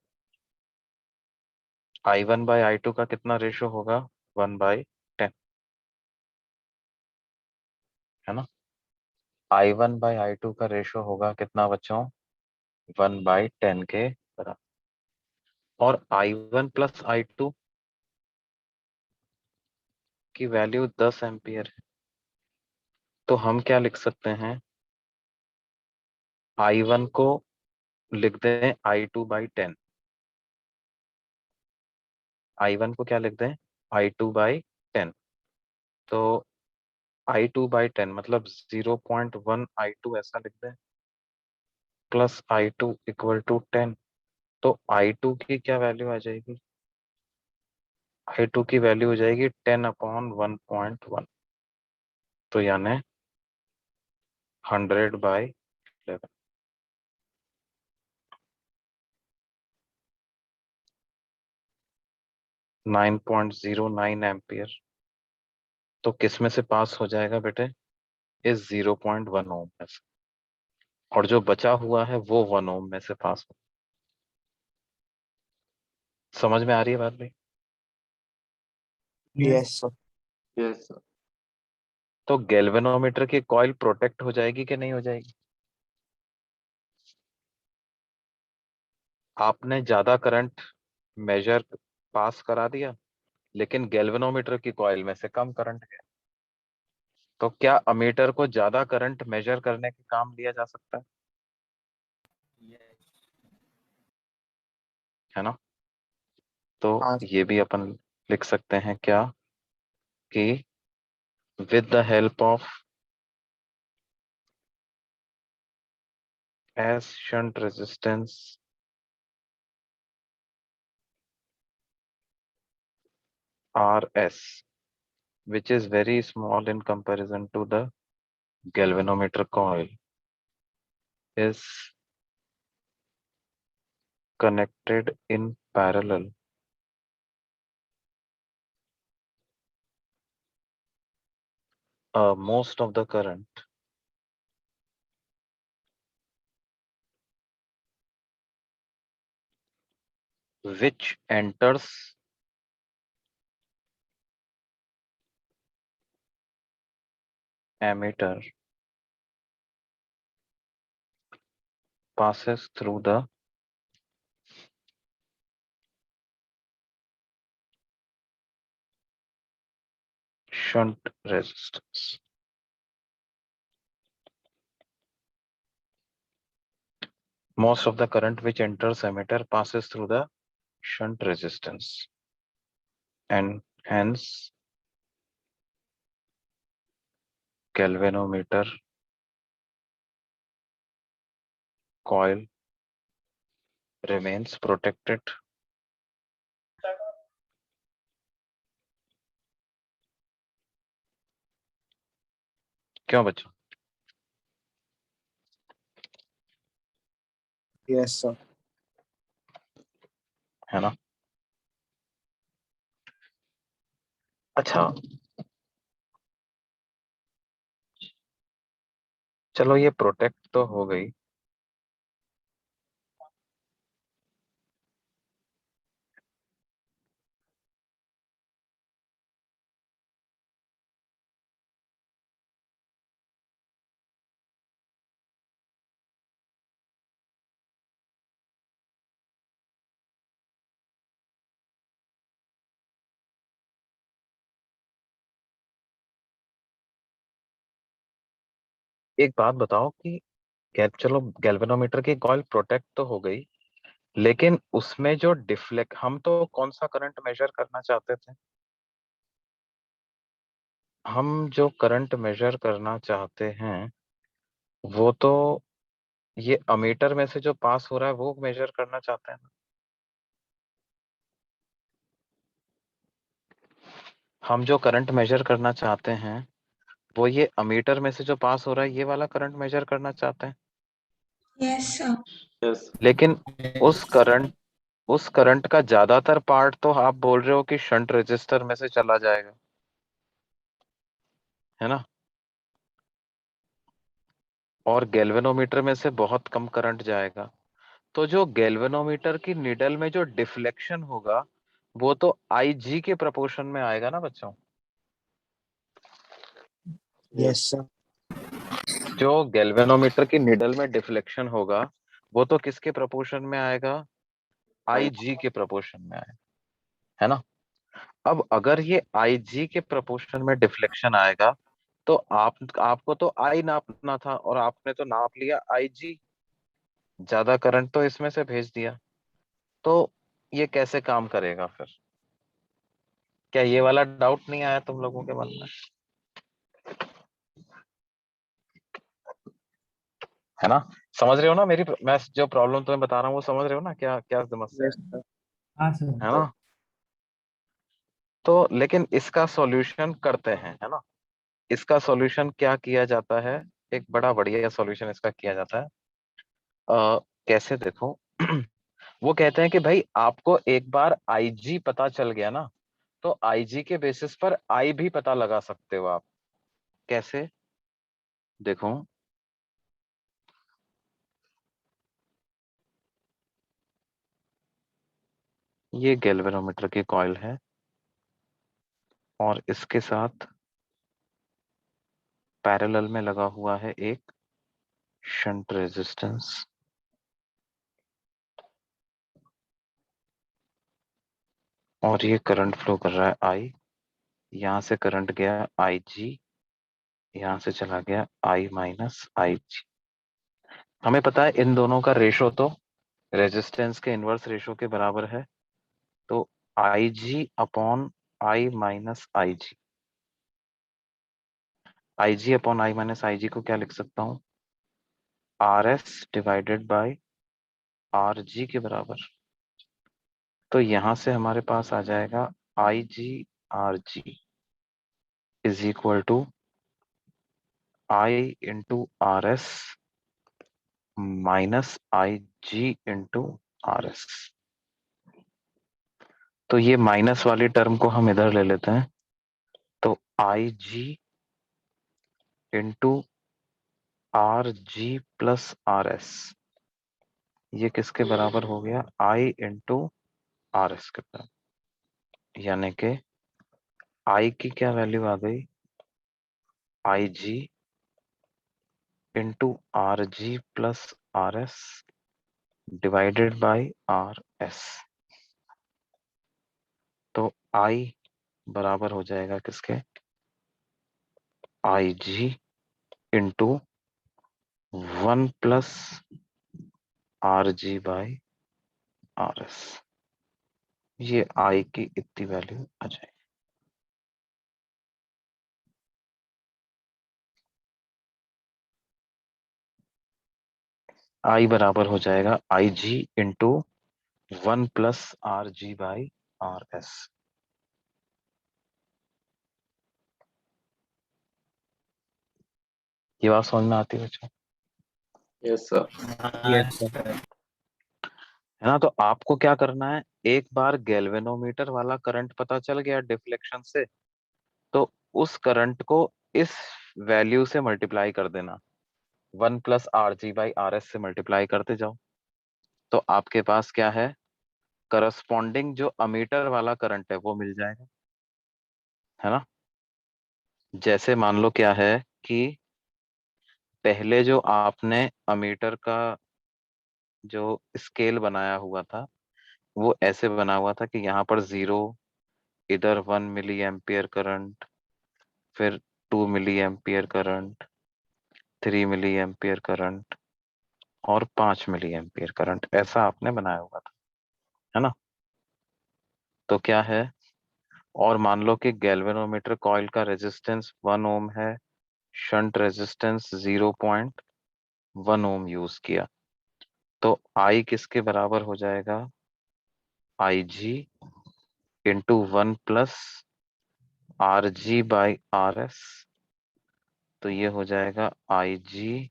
I1 बाई I2 का कितना रेशो होगा? 1/10, है ना। I1 बाई I2 का रेशो होगा कितना बच्चों? 1/10 के बराबर। और I1 प्लस I2 की वैल्यू 10 एम्पियर है, तो हम क्या लिख सकते हैं, I1 को लिख दें I2/10। I1 को क्या लिख दें? I2/10। तो I2/10 मतलब 0.1 I2 ऐसा लिख दें, प्लस I2 इक्वल टू 10। तो I2 की क्या वैल्यू आ जाएगी? I2 की वैल्यू हो जाएगी 10/1.1, तो यानी 100/11। 9.09 एम्पियर तो किस में से पास हो जाएगा बेटे? इस 0.1 ओम में से, और जो बचा हुआ है वो 1 ओम में से पास हो। समझ में आ रही है बात भाई? Yes, sir. Yes, sir. तो गैल्वेनोमीटर की कॉइल प्रोटेक्ट हो जाएगी कि नहीं हो जाएगी? आपने ज्यादा करंट मेजर पास करा दिया, लेकिन गैल्वेनोमीटर की कॉइल में से कम करंट है, तो क्या अमीटर को ज्यादा करंट मेजर करने के काम लिया जा सकता है ना? तो हाँ, ये भी अपन लिख सकते हैं क्या, कि with the help of as shunt resistance RS, which is very small in comparison to the galvanometer coil, is connected in parallel most of the current which enters ammeter passes through the shunt resistance. Most of the current which enters ammeter passes through the shunt resistance, and hence galvanometer coil remains protected. क्यों बच्चों? yes, sir. है ना? अच्छा, चलो ये protect तो हो गई। एक बात बताओ कि चलो गैल्वेनोमीटर की कॉइल प्रोटेक्ट तो हो गई, लेकिन उसमें जो डिफ्लेक्ट, हम तो कौन सा करंट मेजर करना चाहते थे? हम जो करंट मेजर करना चाहते हैं वो तो ये अमीटर में से जो पास हो रहा है वो मेजर करना चाहते हैं ना? हम जो करंट मेजर करना चाहते हैं वो ये अमीटर में से जो पास हो रहा है ये वाला करंट मेजर करना चाहते हैं। Yes, sir. Yes. लेकिन उस करंट का ज्यादातर पार्ट तो आप बोल रहे हो कि शंट रेजिस्टर में से चला जाएगा, है ना? और गैल्वेनोमीटर में से बहुत कम करंट जाएगा। तो जो गैल्वेनोमीटर की निडल में जो डिफ्लेक्शन होगा वो तो IG के प्रोपोर्शन में आएगा ना बच्चों? Yes, sir. जो गैल्वेनोमीटर की निडल में डिफ्लेक्शन होगा वो तो किसके प्रोपोर्शन में आएगा? IG के प्रोपोर्शन में आएगा, है ना? अब अगर ये IG के प्रोपोर्शन में डिफ्लेक्शन आएगा तो आपको तो I नापना था और आपने तो नाप लिया IG, ज्यादा करंट तो इसमें से भेज दिया। तो ये कैसे काम करेगा फिर? क्या ये वाला डाउट नहीं आया तुम लोगों के मन में? है ना? समझ रहे हो ना मेरी, मैं जो प्रॉब्लम तुम्हें बता रहा हूँ वो समझ रहे हो ना, क्या क्या समस्या Yes, है? sir. हाँ सर। है ना? तो लेकिन इसका सॉल्यूशन करते हैं, है ना। इसका सॉल्यूशन क्या किया जाता है, एक बड़ा बढ़िया सॉल्यूशन इसका किया जाता है। कैसे देखो वो कहते हैं कि भाई आपको एक बार आईजी पता चल गया ना, तो आईजी के बेसिस पर आई भी पता लगा सकते हो आप। कैसे देखो, ये गैल्वेनोमीटर की कॉइल है और इसके साथ पैरेलल में लगा हुआ है एक शंट रेजिस्टेंस। और ये करंट फ्लो कर रहा है आई, यहां से करंट गया आई जी, यहां से चला गया आई माइनस आई जी। हमें पता है इन दोनों का रेशो तो रेजिस्टेंस के इनवर्स रेशो के बराबर है। तो I G upon I minus I G, I G upon I minus I G को क्या लिख सकता हूं, R S divided by R G के बराबर। तो यहां से हमारे पास आ जाएगा I G R G is equal to I into R S minus I G into R S. तो ये माइनस वाली टर्म को हम इधर ले लेते हैं, तो I G into R G plus R S, ये किसके बराबर हो गया, आई इंटू आर एस के बराबर। यानी कि आई की क्या वैल्यू आ गई, I G into R G plus R S divided by R S. तो आई बराबर हो जाएगा किसके, I G into 1 plus R G by R S. ये आई की इतनी वैल्यू आ जाएगी। आई बराबर हो जाएगा I G into 1 plus R G by R S. ये बात समझ में आती है बच्चों, यस सर। Yes, sir. है ना। तो आपको क्या करना है, एक बार गैल्वेनोमीटर वाला करंट पता चल गया डिफ्लेक्शन से, तो उस करंट को इस वैल्यू से मल्टीप्लाई कर देना, 1 plus R G by R S से मल्टीप्लाई करते जाओ। तो आपके पास क्या है, करस्पॉन्डिंग जो अमीटर वाला करंट है वो मिल जाएगा, है ना। जैसे मान लो क्या है कि पहले जो आपने अमीटर का जो स्केल बनाया हुआ था वो ऐसे बना हुआ था कि यहाँ पर 0, इधर 1 मिली एम्पियर करंट, फिर 2 milli ampere current, 3 milli ampere current और 5 मिली एम्पियर करंट, ऐसा आपने बनाया हुआ था, है ना। तो क्या है, और मान लो कि गैल्वेनोमीटर कॉइल का रेजिस्टेंस 1 ओम है, शंट रेजिस्टेंस 0.1 ओम यूज किया, तो आई किसके बराबर हो जाएगा, I G into 1 plus R G by R S. तो ये हो जाएगा आई जी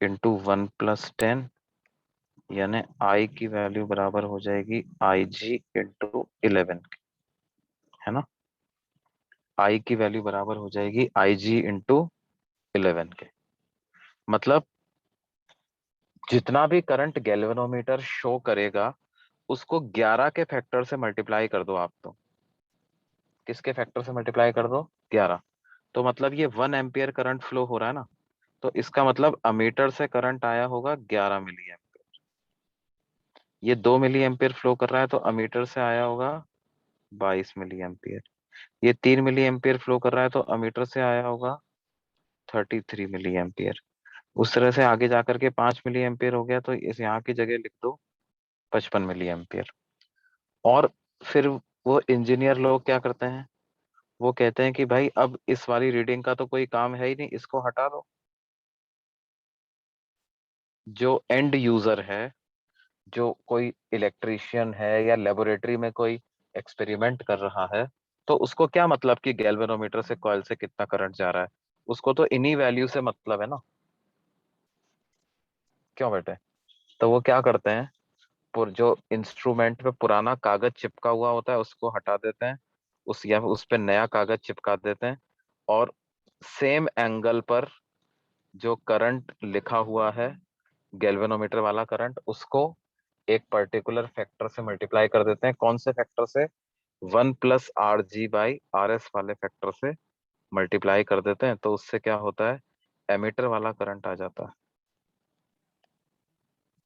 इंटू 1 + 10, यानी आई की वैल्यू बराबर हो जाएगी आई जी इंटू 11, है ना। आई की वैल्यू बराबर हो जाएगी आई जी इंटू 11 के। मतलब जितना भी करंट गैल्वेनोमीटर शो करेगा उसको 11 के फैक्टर से मल्टीप्लाई कर दो आप। तो किसके फैक्टर से मल्टीप्लाई कर दो, 11। तो मतलब ये 1 एम्पियर करंट फ्लो हो रहा है ना, तो इसका मतलब अमीटर से करंट आया होगा 11 मिली एम्पियर। ये 2 मिली एम्पियर फ्लो कर रहा है तो अमीटर से आया होगा 22 मिली एम्पियर। ये 3 मिली एम्पियर फ्लो कर रहा है तो अमीटर से आया होगा 33 मिली एम्पियर। उस तरह से आगे जाकर के 5 मिली एम्पियर हो गया, तो इस यहाँ की जगह लिख दो 55 मिली एम्पियर। और फिर वो इंजीनियर लोग क्या करते हैं, वो कहते हैं कि भाई अब इस वाली रीडिंग का तो कोई काम है ही नहीं, इसको हटा दो। जो एंड यूजर है, जो कोई इलेक्ट्रिशियन है या लेबोरेटरी में कोई एक्सपेरिमेंट कर रहा है, तो उसको क्या मतलब कि गैल्वेनोमीटर से कॉइल से कितना करंट जा रहा है, उसको तो इन्हीं वैल्यू से मतलब है ना। क्यों बेटे? तो वो क्या करते हैं, जो इंस्ट्रूमेंट पे पुराना कागज चिपका हुआ होता है उसको हटा देते हैं, उस पे नया कागज चिपका देते हैं, और सेम एंगल पर जो करंट लिखा हुआ है, गैल्वेनोमीटर वाला करंट, उसको एक पर्टिकुलर फैक्टर से मल्टीप्लाई कर देते हैं। कौन से फैक्टर से? 1+RG/RS वाले फैक्टर से मल्टीप्लाई कर देते हैं, तो उससे क्या होता है, एमीटर वाला करंट आ जाता है।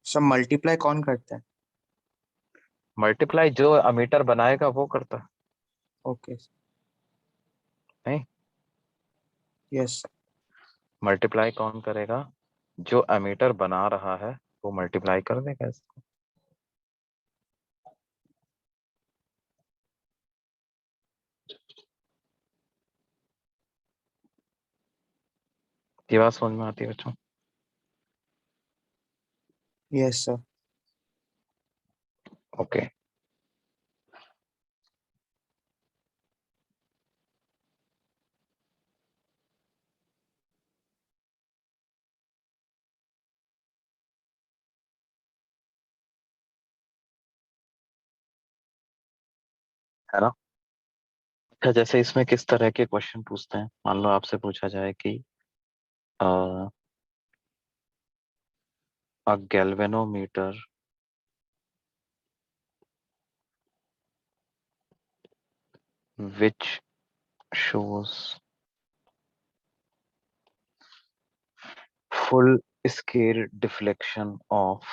सर मल्टीप्लाई कौन करता है? मल्टीप्लाई जो अमीटर बनाएगा वो करता है। ओके। नहीं, यस। मल्टीप्लाई कौन करेगा? जो अमीटर बना रहा है वो मल्टीप्लाई कर देगा इसको। ये बात समझ में आती है बच्चों? Yes sir. ओके। है ना? अच्छा, जैसे इसमें किस तरह के क्वेश्चन पूछते हैं, मान लो आपसे पूछा जाए कि a galvanometer which shows full scale deflection of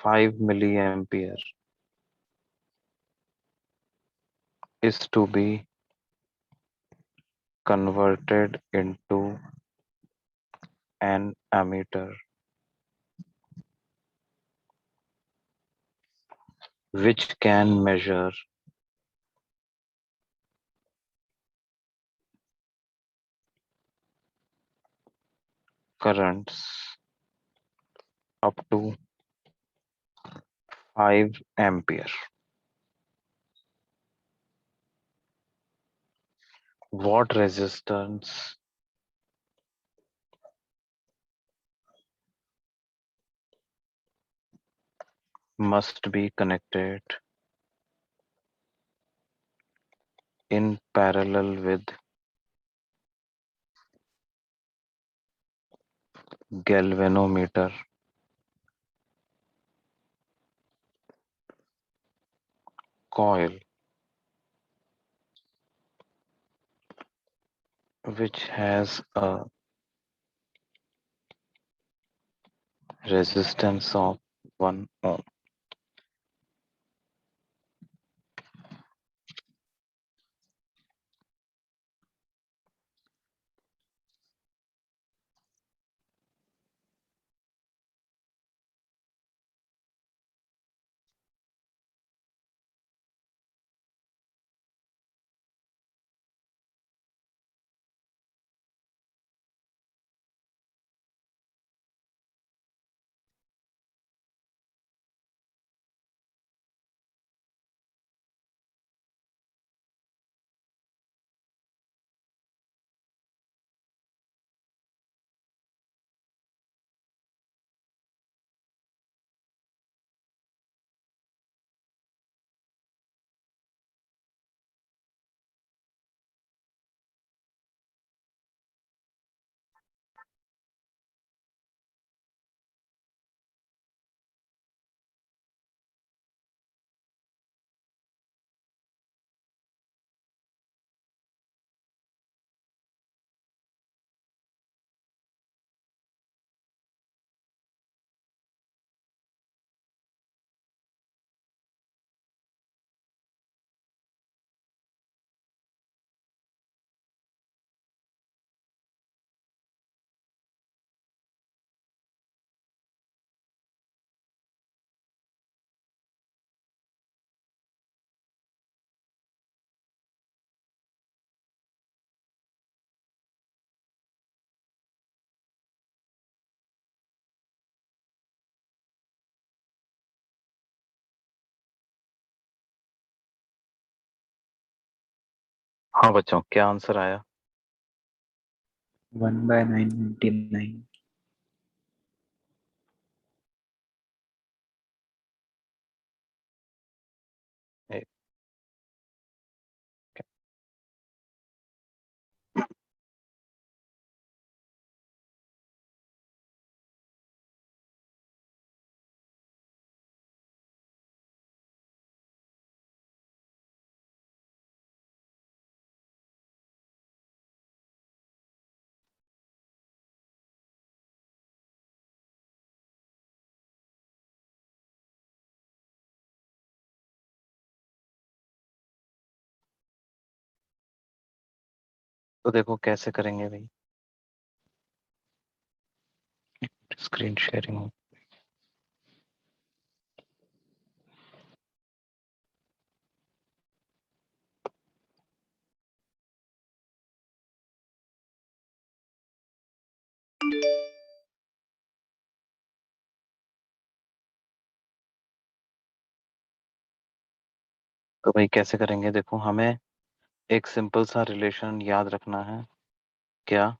5 milliampere is to be converted into an ammeter which can measure currents up to 5 ampere. What resistance must be connected in parallel with galvanometer coil which has a resistance of 1 ohm? हाँ बच्चों, क्या answer आया? 1/999। एक तो देखो कैसे करेंगे भाई, स्क्रीन शेयरिंग। तो भाई कैसे करेंगे, देखो हमें एक सिंपल सा रिलेशन याद रखना है। क्या?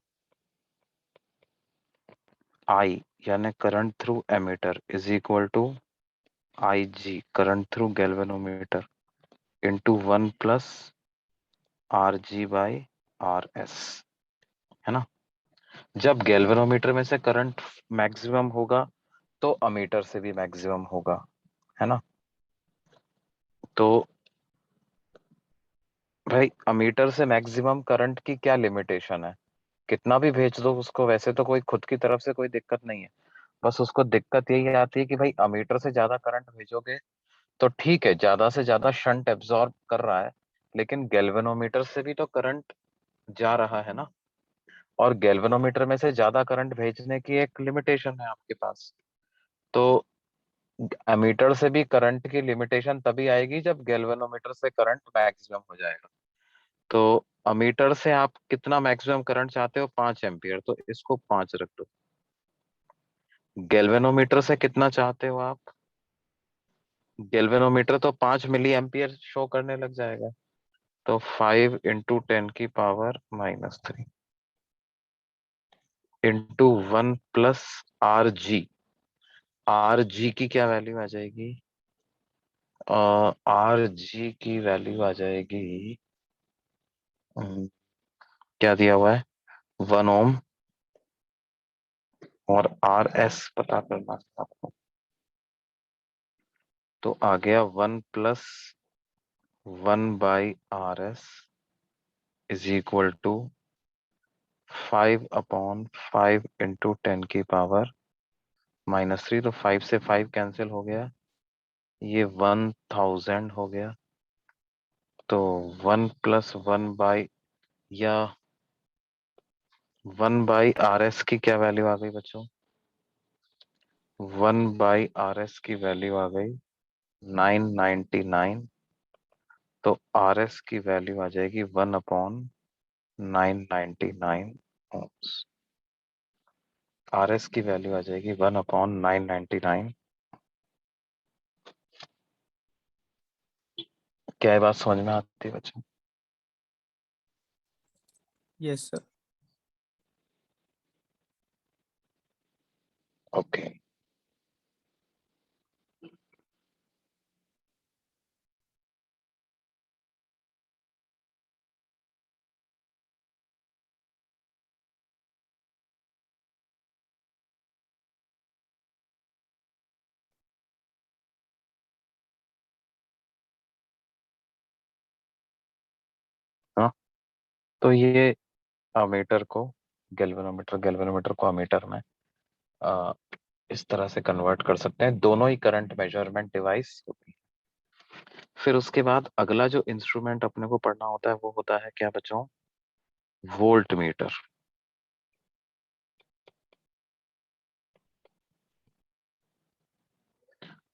आई यानी current through ammeter is equal to I G current through galvanometer into 1 plus R G by R S, है ना। जब गैल्वेनोमीटर में से करंट मैक्सिमम होगा तो अमीटर से भी मैक्सिमम होगा, है ना। तो भाई अमीटर से मैक्सिमम करंट की क्या लिमिटेशन है? कितना भी भेज दो उसको, वैसे तो कोई खुद की तरफ से कोई दिक्कत नहीं है। बस उसको दिक्कत यही आती है कि भाई अमीटर से ज्यादा करंट भेजोगे तो ठीक है, ज्यादा से ज्यादा शंट एब्जॉर्ब कर रहा है, लेकिन गैल्वेनोमीटर से भी तो करंट जा रहा है ना। और गैल्वेनोमीटर में से ज्यादा करंट भेजने की एक लिमिटेशन है आपके पास। तो एमीटर से भी करंट की लिमिटेशन तभी आएगी जब गैल्वेनोमीटर से करंट मैक्सिमम हो जाएगा। तो अमीटर से आप कितना मैक्सिमम करंट चाहते हो? 5 एम्पियर, तो इसको 5 रख दो। गैल्वेनोमीटर से कितना चाहते हो आप? गैल्वेनोमीटर तो 5 मिली एम्पियर शो करने लग जाएगा, तो 5 × 10⁻³ इंटू 1 + आर जी की क्या वैल्यू आ जाएगी? आर जी की वैल्यू आ जाएगी, क्या दिया हुआ है, 1 ओम। और आर एस पता करना है आपको, तो आ गया 1 + 1/RS इज इक्वल टू 5/5 × 10⁻³ तो 5 से 5 कैंसिल हो गया, ये 1000 हो गया। तो 1 + 1 या 1/RS की क्या वैल्यू आ गई बच्चों? 1/RS की वैल्यू आ गई 999। तो RS की वैल्यू आ जाएगी 1/999 ohms। RS की वैल्यू आ जाएगी 1/999। क्या ये बात समझ में आती है बच्चों? Yes sir. ओके। हाँ, तो ये अमीटर को गैल्वेनोमीटर को अमीटर में आ, इस तरह से कन्वर्ट कर सकते हैं। दोनों ही करंट मेजरमेंट डिवाइस होती है। फिर उसके बाद अगला जो इंस्ट्रूमेंट अपने को पढ़ना होता है वो होता है क्या बच्चों? Volt meter.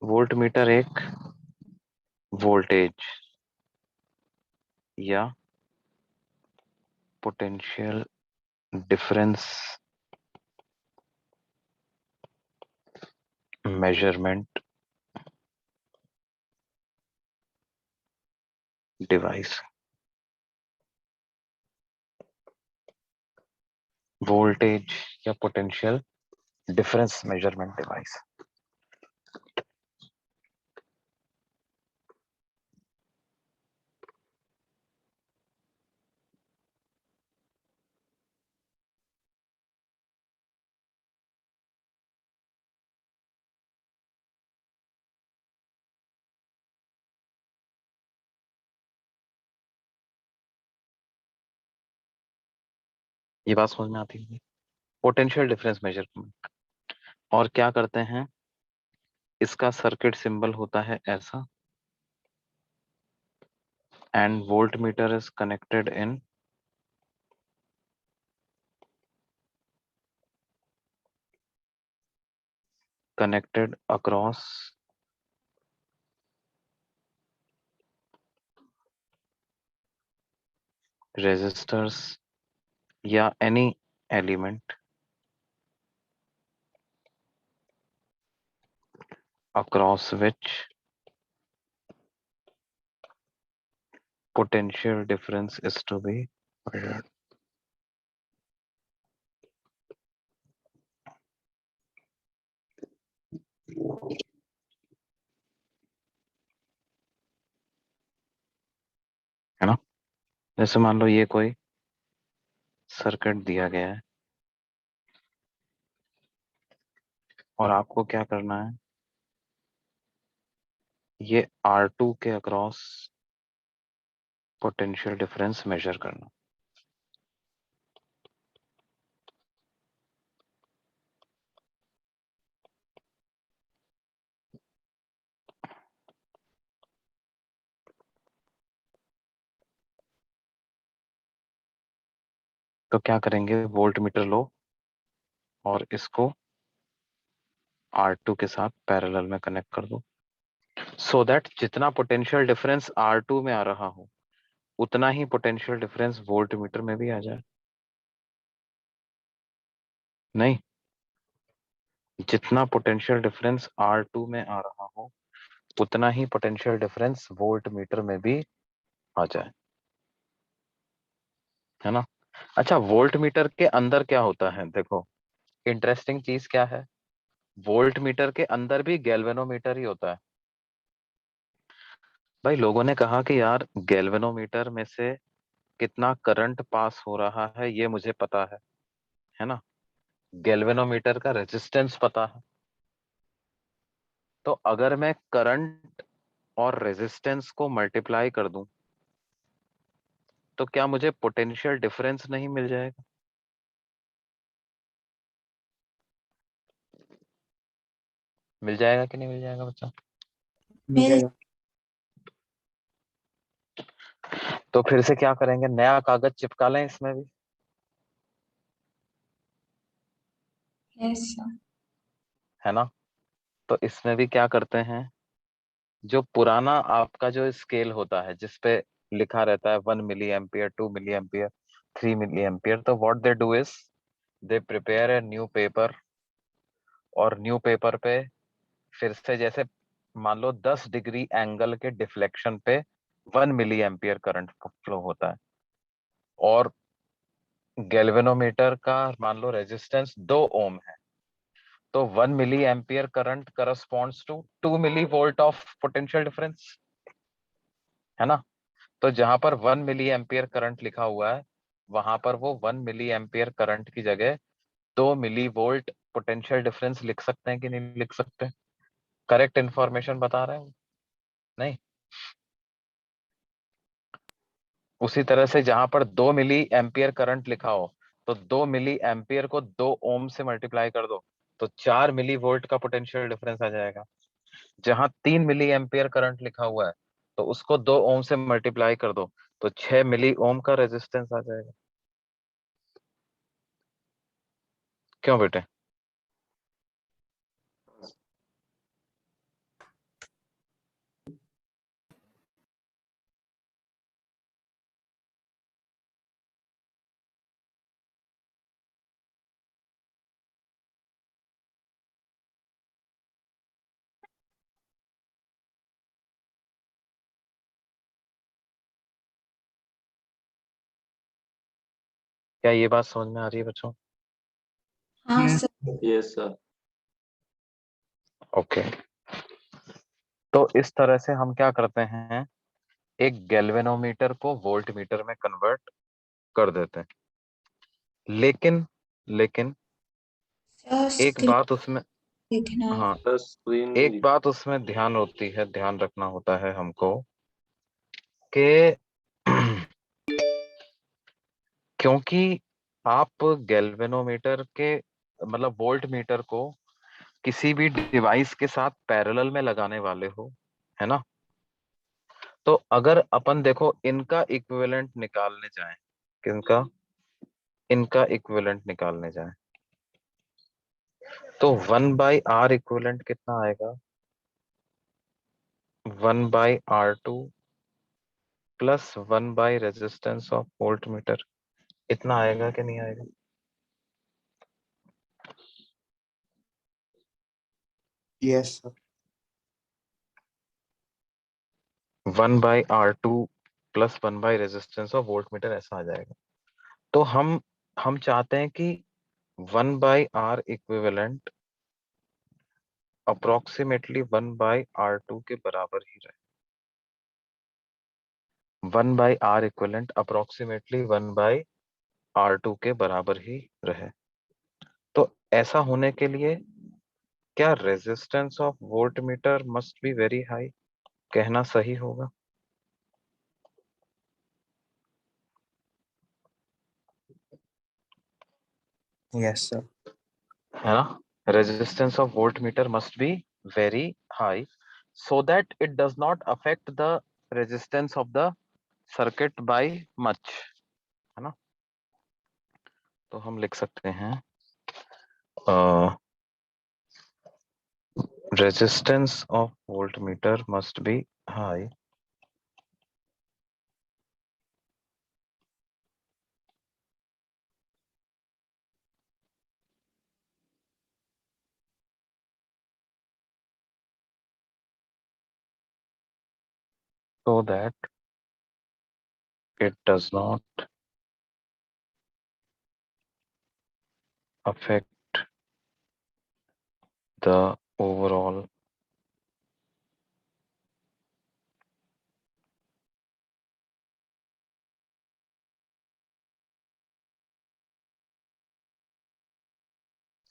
वोल्ट मीटर एक वोल्टेज या potential difference measurement device voltage या पोटेंशियल डिफरेंस मेजरमेंट डिवाइस। ये बात समझ में आती है? Potential difference measurement. और क्या करते हैं, इसका सर्किट सिंबल होता है ऐसा, and volt meter is connected in connected across resistors या any element across which potential difference is to be measured। है ना? जैसे मान लो ये कोई सर्किट दिया गया है और आपको क्या करना है, ये R2 के अक्रॉस पोटेंशियल डिफरेंस मेजर करना। तो क्या करेंगे, वोल्ट मीटर लो और इसको R2 के साथ पैरेलल में कनेक्ट कर दो, सो दैट जितना पोटेंशियल डिफरेंस R2 में आ रहा हो उतना ही पोटेंशियल डिफरेंस वोल्ट मीटर में भी आ जाए। नहीं, जितना पोटेंशियल डिफरेंस R2 में आ रहा हो उतना ही पोटेंशियल डिफरेंस वोल्ट मीटर में भी आ जाए, है ना? अच्छा, वोल्ट मीटर के अंदर क्या होता है, देखो इंटरेस्टिंग चीज क्या है, वोल्ट मीटर के अंदर भी गैल्वेनोमीटर ही होता है। भाई लोगों ने कहा कि यार गैल्वेनोमीटर में से कितना करंट पास हो रहा है ये मुझे पता है ना? गैल्वेनोमीटर का रेजिस्टेंस पता है। तो अगर मैं करंट और रेजिस्टेंस को मल्टीप्लाई कर दूं तो क्या मुझे पोटेंशियल डिफरेंस नहीं मिल जाएगा? मिल जाएगा कि नहीं मिल जाएगा बच्चा? मिल तो फिर से क्या करेंगे, नया कागज चिपका लें इसमें भी, यस सर। है ना? तो इसमें भी क्या करते हैं, जो पुराना आपका जो स्केल होता है जिसपे लिखा रहता है 1 milli ampere, 2 milli ampere, 3 milli ampere, तो what they do is they prepare a new paper, और न्यू पेपर पे फिर से जैसे मान लो 10 डिग्री एंगल के डिफ्लेक्शन पे 1 मिली एम्पियर करंट फ्लो होता है, और गैल्वेनोमीटर का मान लो रेजिस्टेंस 2 ओम है, तो 1 milli ampere current corresponds to 2 milli volt of potential difference, है ना? तो जहां पर 1 मिली एम्पियर करंट लिखा हुआ है वहां पर वो 1 मिली एम्पियर करंट की जगह 2 मिली वोल्ट पोटेंशियल डिफरेंस लिख सकते हैं कि नहीं लिख सकते? करेक्ट इंफॉर्मेशन बता रहे हैं? नहीं। उसी तरह से जहां पर 2 मिली एम्पियर करंट लिखा हो तो 2 मिली एम्पियर को 2 ओम से मल्टीप्लाई कर दो तो 4 मिली वोल्ट का पोटेंशियल डिफरेंस आ जाएगा। जहां 3 मिली एम्पियर करंट लिखा हुआ है तो उसको 2 ओम से मल्टीप्लाई कर दो तो 6 मिली ओम का रेजिस्टेंस आ जाएगा। क्यों बेटे? क्या ये बात समझ में आ रही है बच्चों? हाँ Yes. Sir. Yes, sir. Okay, तो इस तरह से हम क्या करते हैं, एक गैल्वेनोमीटर को वोल्ट मीटर में कन्वर्ट कर देते हैं। लेकिन लेकिन सर एक स्क्रीन बात उसमें, देखना है। हाँ, The screen. एक बात उसमें ध्यान होती है, ध्यान रखना होता है हमको कि क्योंकि आप गैल्वेनोमीटर के मतलब वोल्ट मीटर को किसी भी डिवाइस के साथ पैरेलल में लगाने वाले हो, है ना, तो अगर अपन देखो इनका इक्विवेलेंट निकालने जाएं, किनका, इनका इक्विवेलेंट निकालने जाएं, तो 1/R इक्विवेलेंट कितना आएगा, 1/R2 plus 1 by resistance of volt meter, इतना आएगा कि नहीं आएगा? Yes, sir. 1/R2 plus 1 by resistance of volt meter, ऐसा आ जाएगा। तो हम चाहते हैं कि 1/R इक्विवेलेंट अप्रोक्सीमेटली 1/R2 के बराबर ही रहे। 1/R इक्विवेलेंट अप्रोक्सीमेटली 1/R2 के बराबर ही रहे। तो ऐसा होने के लिए क्या resistance of volt meter must be very high कहना सही होगा? Yes, sir. है ना, resistance of voltmeter must be very high so that it does not affect the resistance of the circuit by much, है ना। तो हम लिख सकते हैं resistance of voltmeter must be high so that it does not affect the overall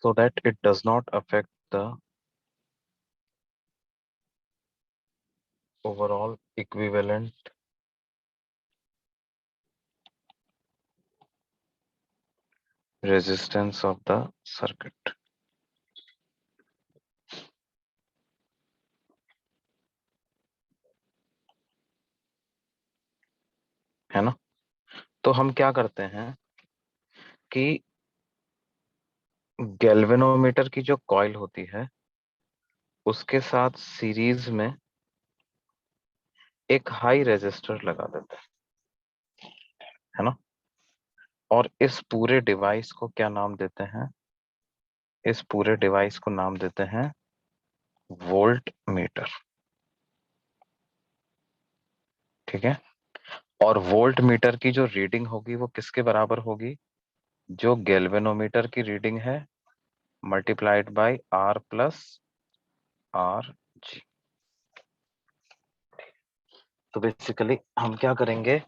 so that it does not affect the overall equivalent resistance of the circuit, है ना। तो हम क्या करते हैं कि गैल्वेनोमीटर की जो कॉइल होती है उसके साथ सीरीज में एक हाई रेजिस्टर लगा देते हैं, है ना, और इस पूरे डिवाइस को क्या नाम देते हैं, इस पूरे डिवाइस को नाम देते हैं वोल्ट मीटर, ठीक है। और वोल्ट मीटर की जो रीडिंग होगी वो किसके बराबर होगी, जो गैल्वेनोमीटर की रीडिंग है multiplied by R plus R जी। तो बेसिकली हम क्या करेंगे,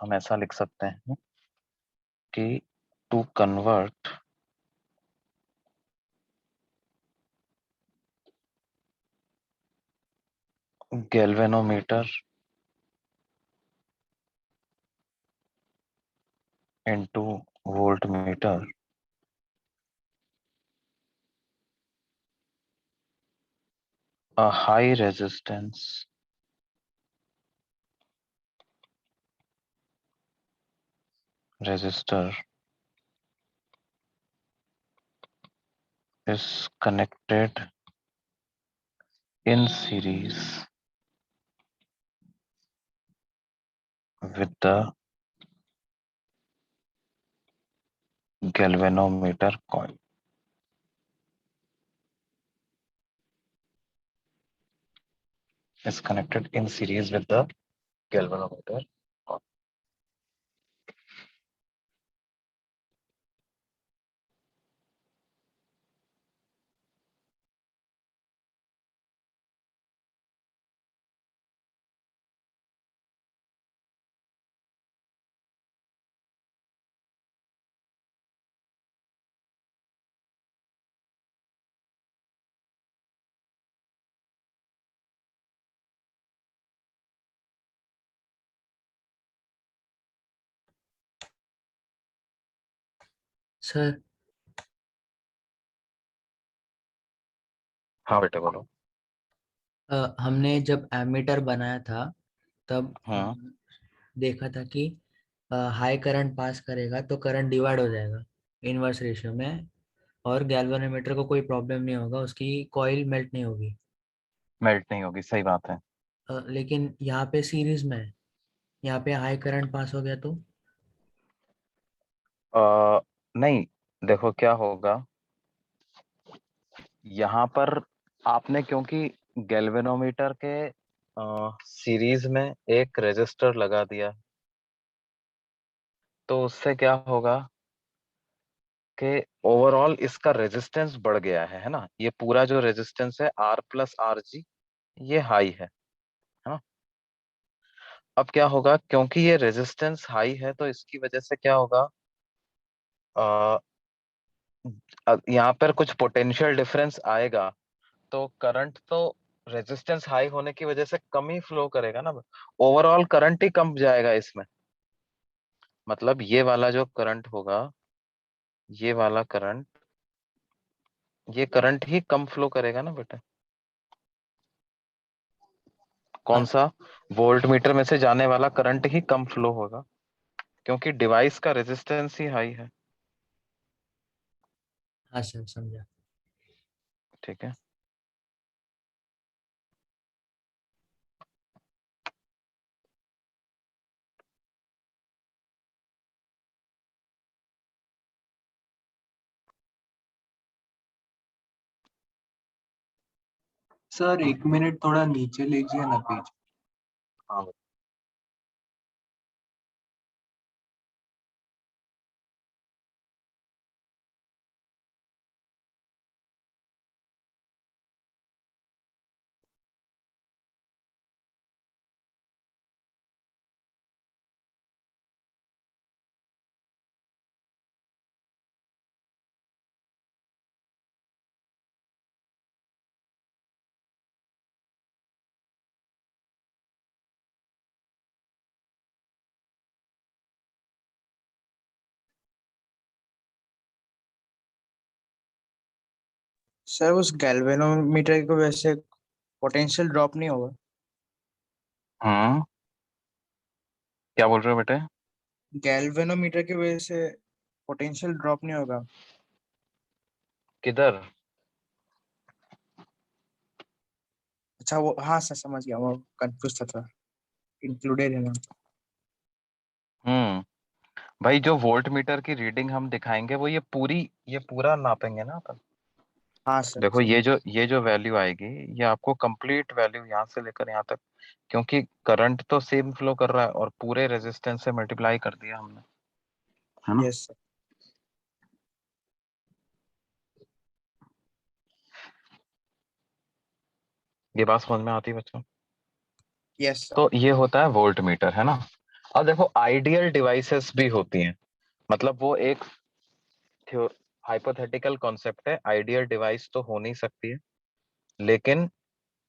हम ऐसा लिख सकते हैं कि to convert galvanometer into voltmeter, a high resistance resistor is connected in series with the galvanometer coil, is connected in series with the galvanometer coil। Sir हाँ बेटे बोलो। हमने जब एमीटर बनाया था तब हाँ देखा था कि हाई करंट पास करेगा तो करंट डिवाइड हो जाएगा इनवर्स रेशियो में, और गैल्वेनोमीटर को कोई प्रॉब्लम नहीं होगा, उसकी कॉइल मेल्ट नहीं होगी। मेल्ट नहीं होगी, सही बात है। लेकिन यहाँ पे सीरीज में है, यहाँ पे हाई करंट पास हो गया तो नहीं, देखो क्या होगा यहाँ पर, आपने क्योंकि गैल्वेनोमीटर के सीरीज में एक रेजिस्टर लगा दिया, तो उससे क्या होगा कि ओवरऑल इसका रेजिस्टेंस बढ़ गया है ना। ये पूरा जो रेजिस्टेंस है R प्लस आर जी, ये हाई है ना। अब क्या होगा, क्योंकि ये रेजिस्टेंस हाई है तो इसकी वजह से क्या होगा, यहाँ पर कुछ पोटेंशियल डिफरेंस आएगा, तो करंट तो रेजिस्टेंस हाई होने की वजह से कम ही फ्लो करेगा ना। ओवरऑल करंट ही कम जाएगा इसमें। मतलब ये वाला जो करंट होगा, ये वाला करंट, ये करंट ही कम फ्लो करेगा ना बेटा। कौन सा, वोल्ट मीटर में से जाने वाला करंट ही कम फ्लो होगा, क्योंकि डिवाइस का रेजिस्टेंस ही हाई है। हाँ सर समझा। ठीक है। सर 1 मिनट थोड़ा नीचे लीजिए ना पेज। हाँ सर उस गैल्वेनोमीटर की वजह से पोटेंशियल ड्रॉप नहीं होगा? हाँ, क्या बोल रहे हो बेटे। गैल्वेनोमीटर की वजह से पोटेंशियल ड्रॉप नहीं होगा? किधर। अच्छा वो, हाँ सर समझ गया, वो कंफ्यूज था इंक्लूडेड है ना। भाई जो वोल्ट मीटर की रीडिंग हम दिखाएंगे वो ये पूरा नापेंगे ना अपन। हाँ सर देखो समझ। ये जो वैल्यू आएगी, ये आपको कंप्लीट वैल्यू यहाँ से लेकर यहाँ तक, क्योंकि करंट तो सेम फ्लो कर रहा है और पूरे रेजिस्टेंस से मल्टीप्लाई कर दिया हमने, है ना। Yes sir. ये बात समझ में आती है बच्चों। Yes sir. तो ये होता है वोल्ट मीटर, है ना। अब देखो आइडियल डिवाइसेस भी होती हैं, मतलब वो एक हाइपोथेटिकल कॉन्सेप्ट है। आइडियल डिवाइस तो हो नहीं सकती है, लेकिन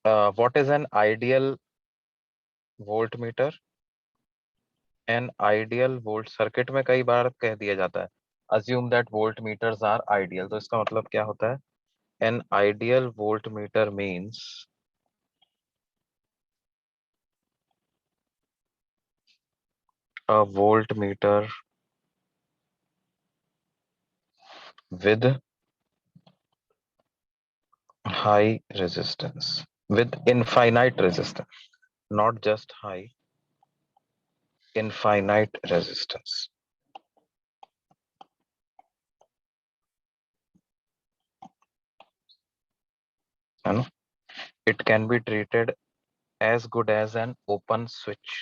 what is an ideal voltmeter. An ideal volt circuit में कई बार कह दिया जाता है assume that voltmeters are ideal, तो इसका मतलब क्या होता है, an ideal voltmeter means a voltmeter with high resistance, with infinite resistance, not just high, infinite resistance, है ना। It can be treated as good as an open switch.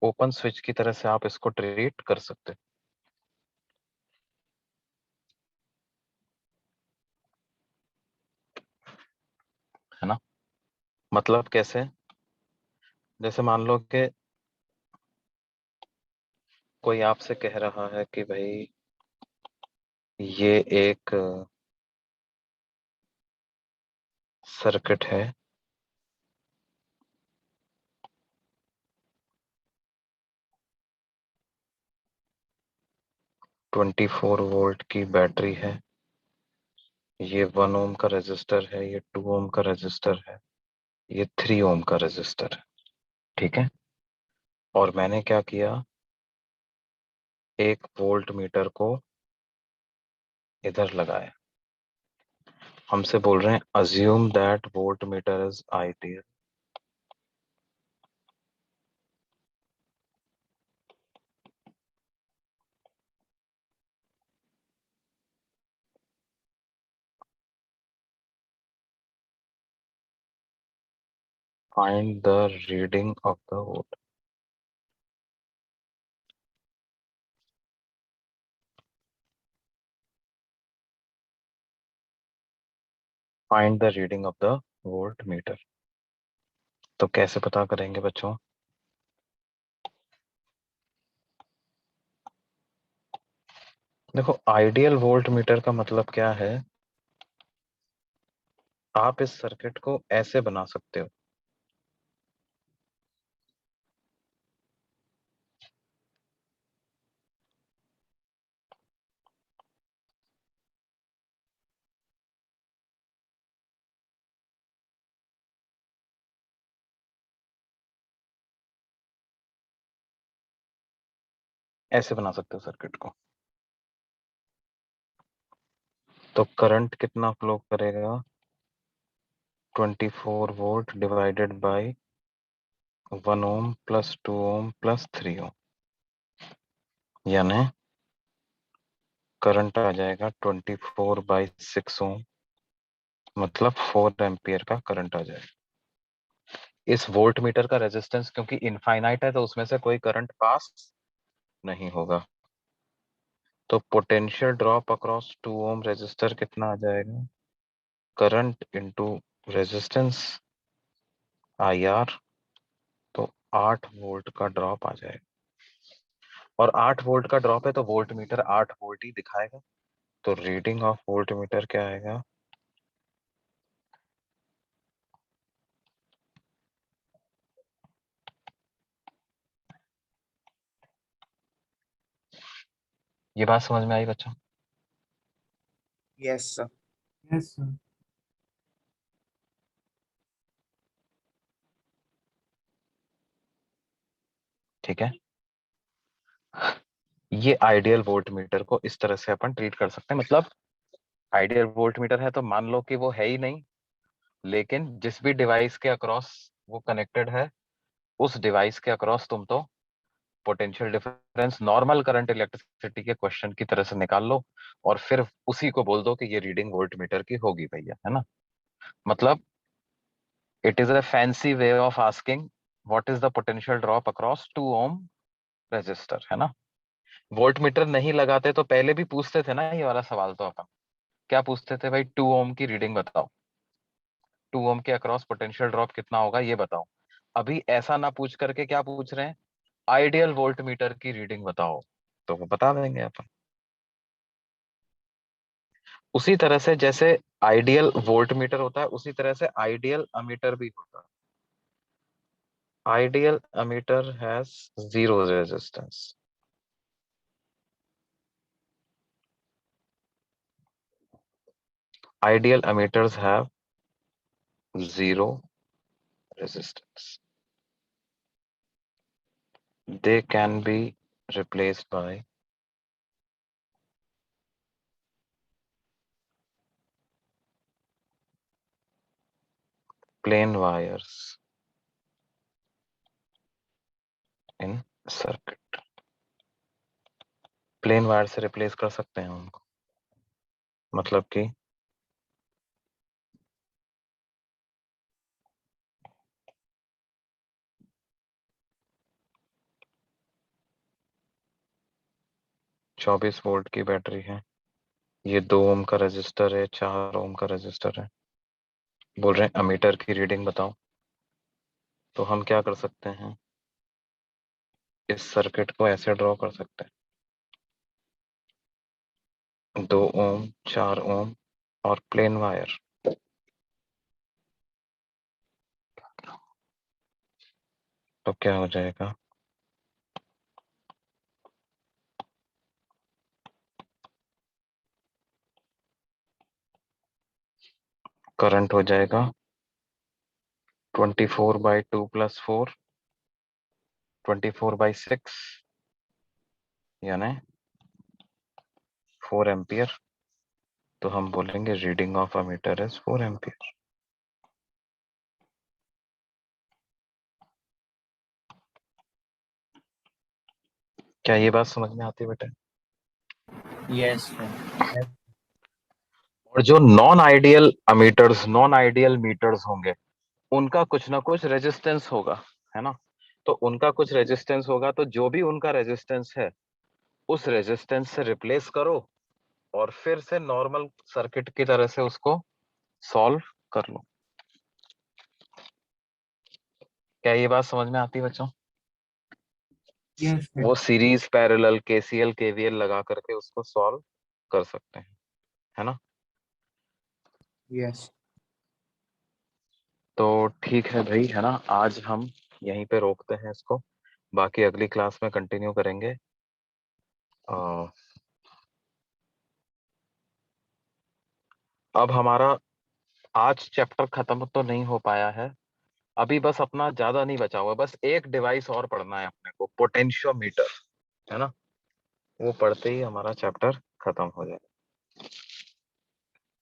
Open switch की तरह से आप इसको ट्रीट कर सकते है ना। मतलब कैसे, जैसे मान लो कि कोई आपसे कह रहा है कि भाई ये एक सर्किट है, ट्वेंटी 24 वोल्ट की बैटरी है, ये 1 ओम का रेजिस्टर है, ये 2 ओम का रेजिस्टर है, ये 3 ओम का रेजिस्टर है। ठीक है, और मैंने क्या किया, एक वोल्ट मीटर को इधर लगाया। हमसे बोल रहे हैं assume that volt meter is ideal. Find the reading of the volt. Find the reading of the voltmeter. तो कैसे पता करेंगे बच्चों? देखो, आइडियल वोल्टमीटर का मतलब क्या है, आप इस सर्किट को ऐसे बना सकते हो। ऐसे बना सकते हो सर्किट को। तो करंट कितना फ्लो करेगा, 24 volt divided by 1 ohm plus 2 ohm plus 3 ओम, यानी करंट आ जाएगा 24 बाय 6 ओम, मतलब 4 एम्पियर का करंट आ जाएगा। इस वोल्ट मीटर का रेजिस्टेंस क्योंकि इनफाइनाइट है, तो उसमें से कोई करंट पास नहीं होगा। तो potential drop across 2 ohm resistor कितना आ जाएगा, करंट इनटू रेजिस्टेंस IR, तो 8 वोल्ट का ड्रॉप आ जाएगा। और 8 वोल्ट का ड्रॉप है तो वोल्ट मीटर 8 वोल्ट ही दिखाएगा। तो रीडिंग ऑफ वोल्ट मीटर क्या आएगा, ये बात समझ में आई बच्चों? Yes, sir. Yes, sir. ठीक है, ये आइडियल वोल्ट मीटर को इस तरह से अपन ट्रीट कर सकते हैं। मतलब आइडियल वोल्ट मीटर है तो मान लो कि वो है ही नहीं, लेकिन जिस भी डिवाइस के अक्रॉस वो कनेक्टेड है, उस डिवाइस के अक्रॉस तुम तो potential difference normal current electricity के क्वेश्चन की तरह से निकाल लो, और फिर उसी को बोल दो कि ये रीडिंग वोल्ट मीटर की होगी भैया, है ना। मतलब it is a fancy way of asking what is the potential drop across 2 ohm resistor, है ना। वोल्ट मीटर नहीं लगाते तो पहले भी पूछते थे ना ये वाला सवाल, तो अपन क्या पूछते थे भाई, 2 ओम की रीडिंग बताओ, 2 ओम के अक्रॉस पोटेंशियल ड्रॉप कितना होगा ये बताओ। अभी ऐसा ना पूछ करके क्या पूछ रहे हैं, आइडियल वोल्ट मीटर की रीडिंग बताओ, तो वो बता देंगे अपन। उसी तरह से जैसे आइडियल वोल्ट मीटर होता है, उसी तरह से आइडियल अमीटर भी होता है। Ideal ammeter has zero resistance. Ideal emitters have zero resistance. They can be replaced by plain wires in circuit. Plain wire से रिप्लेस कर सकते हैं उनको, मतलब कि 24 वोल्ट की बैटरी है, ये 2 ओम का रेजिस्टर है, 4 ओम का रेजिस्टर है, बोल रहे हैं अमीटर की रीडिंग बताओ। तो हम क्या कर सकते हैं, इस सर्किट को ऐसे ड्रॉ कर सकते हैं, 2 ओम, 4 ओम और प्लेन वायर। तो क्या हो जाएगा? करंट हो जाएगा 24/2 + 4, 24/6 यानी 4 एम्पियर। तो हम बोलेंगे reading of a meter is 4 ampere. क्या ये बात समझ में आती है बेटा? Yes, sir. और जो non ideal ammeters, non ideal meters होंगे, उनका कुछ ना कुछ रेजिस्टेंस होगा, है ना? तो उनका कुछ रेजिस्टेंस होगा, तो जो भी उनका रेजिस्टेंस है उस रेजिस्टेंस से रिप्लेस करो और फिर से नॉर्मल सर्किट की तरह से उसको सॉल्व कर लो। क्या ये बात समझ में आती है बच्चों? Yes, sir. वो सीरीज, पैरेलल, केसीएल, केवीएल लगा करके उसको सॉल्व कर सकते हैं, है ना? Yes. तो ठीक है भाई, है ना? आज हम यहीं पे रोकते हैं इसको, बाकी अगली क्लास में कंटिन्यू करेंगे। अब हमारा आज चैप्टर खत्म तो नहीं हो पाया है, अभी बस अपना ज्यादा नहीं बचा हुआ, बस एक डिवाइस और पढ़ना है अपने को, पोटेंशियोमीटर, है ना? वो पढ़ते ही हमारा चैप्टर खत्म हो जाएगा।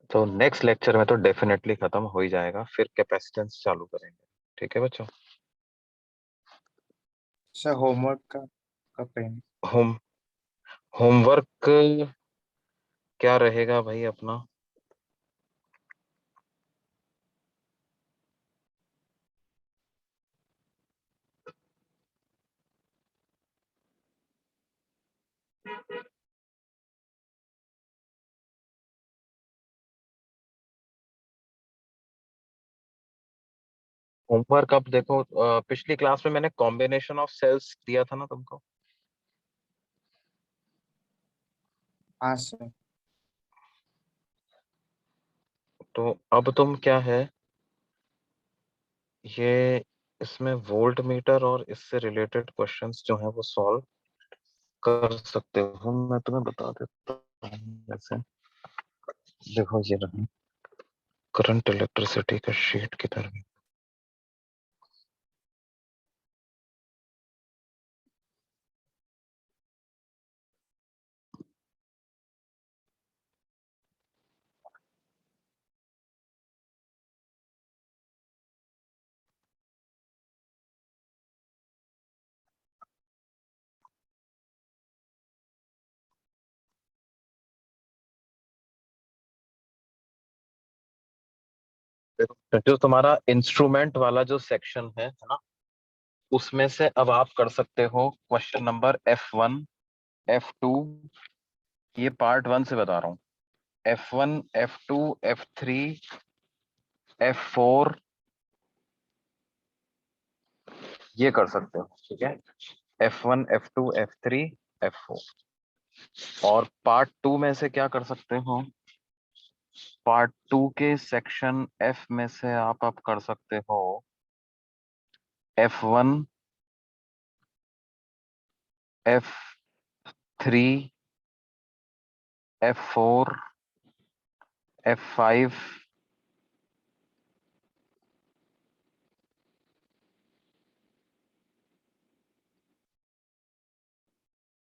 तो नेक्स्ट लेक्चर में तो डेफिनेटली खत्म हो ही जाएगा, फिर कैपेसिटेंस चालू करेंगे। ठीक है बच्चों? सर होमवर्क का कब करेंगे? होमवर्क क्या रहेगा भाई अपना? होमवर्क अब देखो, पिछली क्लास में मैंने कॉम्बिनेशन ऑफ सेल्स दिया था ना तुमको। हाँ सर। तो अब तुम क्या है, ये इसमें वोल्ट मीटर और इससे रिलेटेड क्वेश्चंस जो हैं वो सॉल्व कर सकते हो। मैं तुम्हें बता देता हूँ वैसे। देखो ये रहा करंट इलेक्ट्रिसिटी का शीट किधर है। देखो जो तुम्हारा इंस्ट्रूमेंट वाला जो सेक्शन है ना, उसमें से अब आप कर सकते हो क्वेश्चन नंबर F1, F2। ये पार्ट 1 से बता रहा हूँ। F1, F2, F3, F4 ये कर सकते हो, ठीक है? F1, F2, F3, F4। और पार्ट 2 में से क्या कर सकते हो? पार्ट 2 के सेक्शन F में से आप कर सकते हो F1, F3, F4, F5,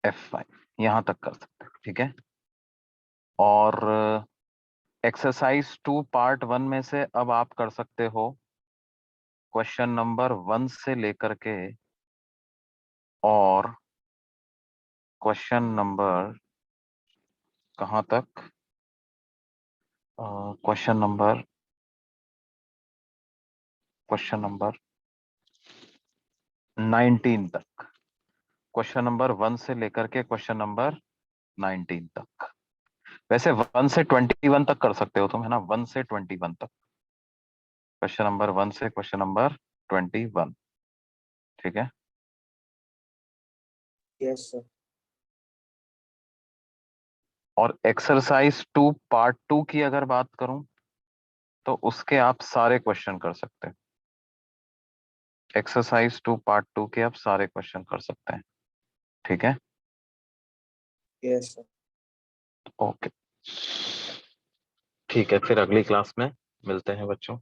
F5 यहां तक कर सकते हो, ठीक है? और एक्सरसाइज 2 पार्ट 1 में से अब आप कर सकते हो क्वेश्चन नंबर 1 से लेकर के और क्वेश्चन नंबर कहां तक, क्वेश्चन नंबर 19 तक। क्वेश्चन नंबर 1 से लेकर के क्वेश्चन नंबर 19 तक। वैसे 1 से 21 तक कर सकते हो तुम, है ना? 1 से 21 तक, क्वेश्चन नंबर 1 से क्वेश्चन नंबर 21, ठीक है? Yes sir. और एक्सरसाइज 2 पार्ट 2 की अगर बात करूं तो उसके आप सारे क्वेश्चन कर सकते हैं। एक्सरसाइज 2 पार्ट 2 के आप सारे क्वेश्चन कर सकते हैं। ठीक है, यस सर। ओके, ठीक है, फिर अगली क्लास में मिलते हैं बच्चों।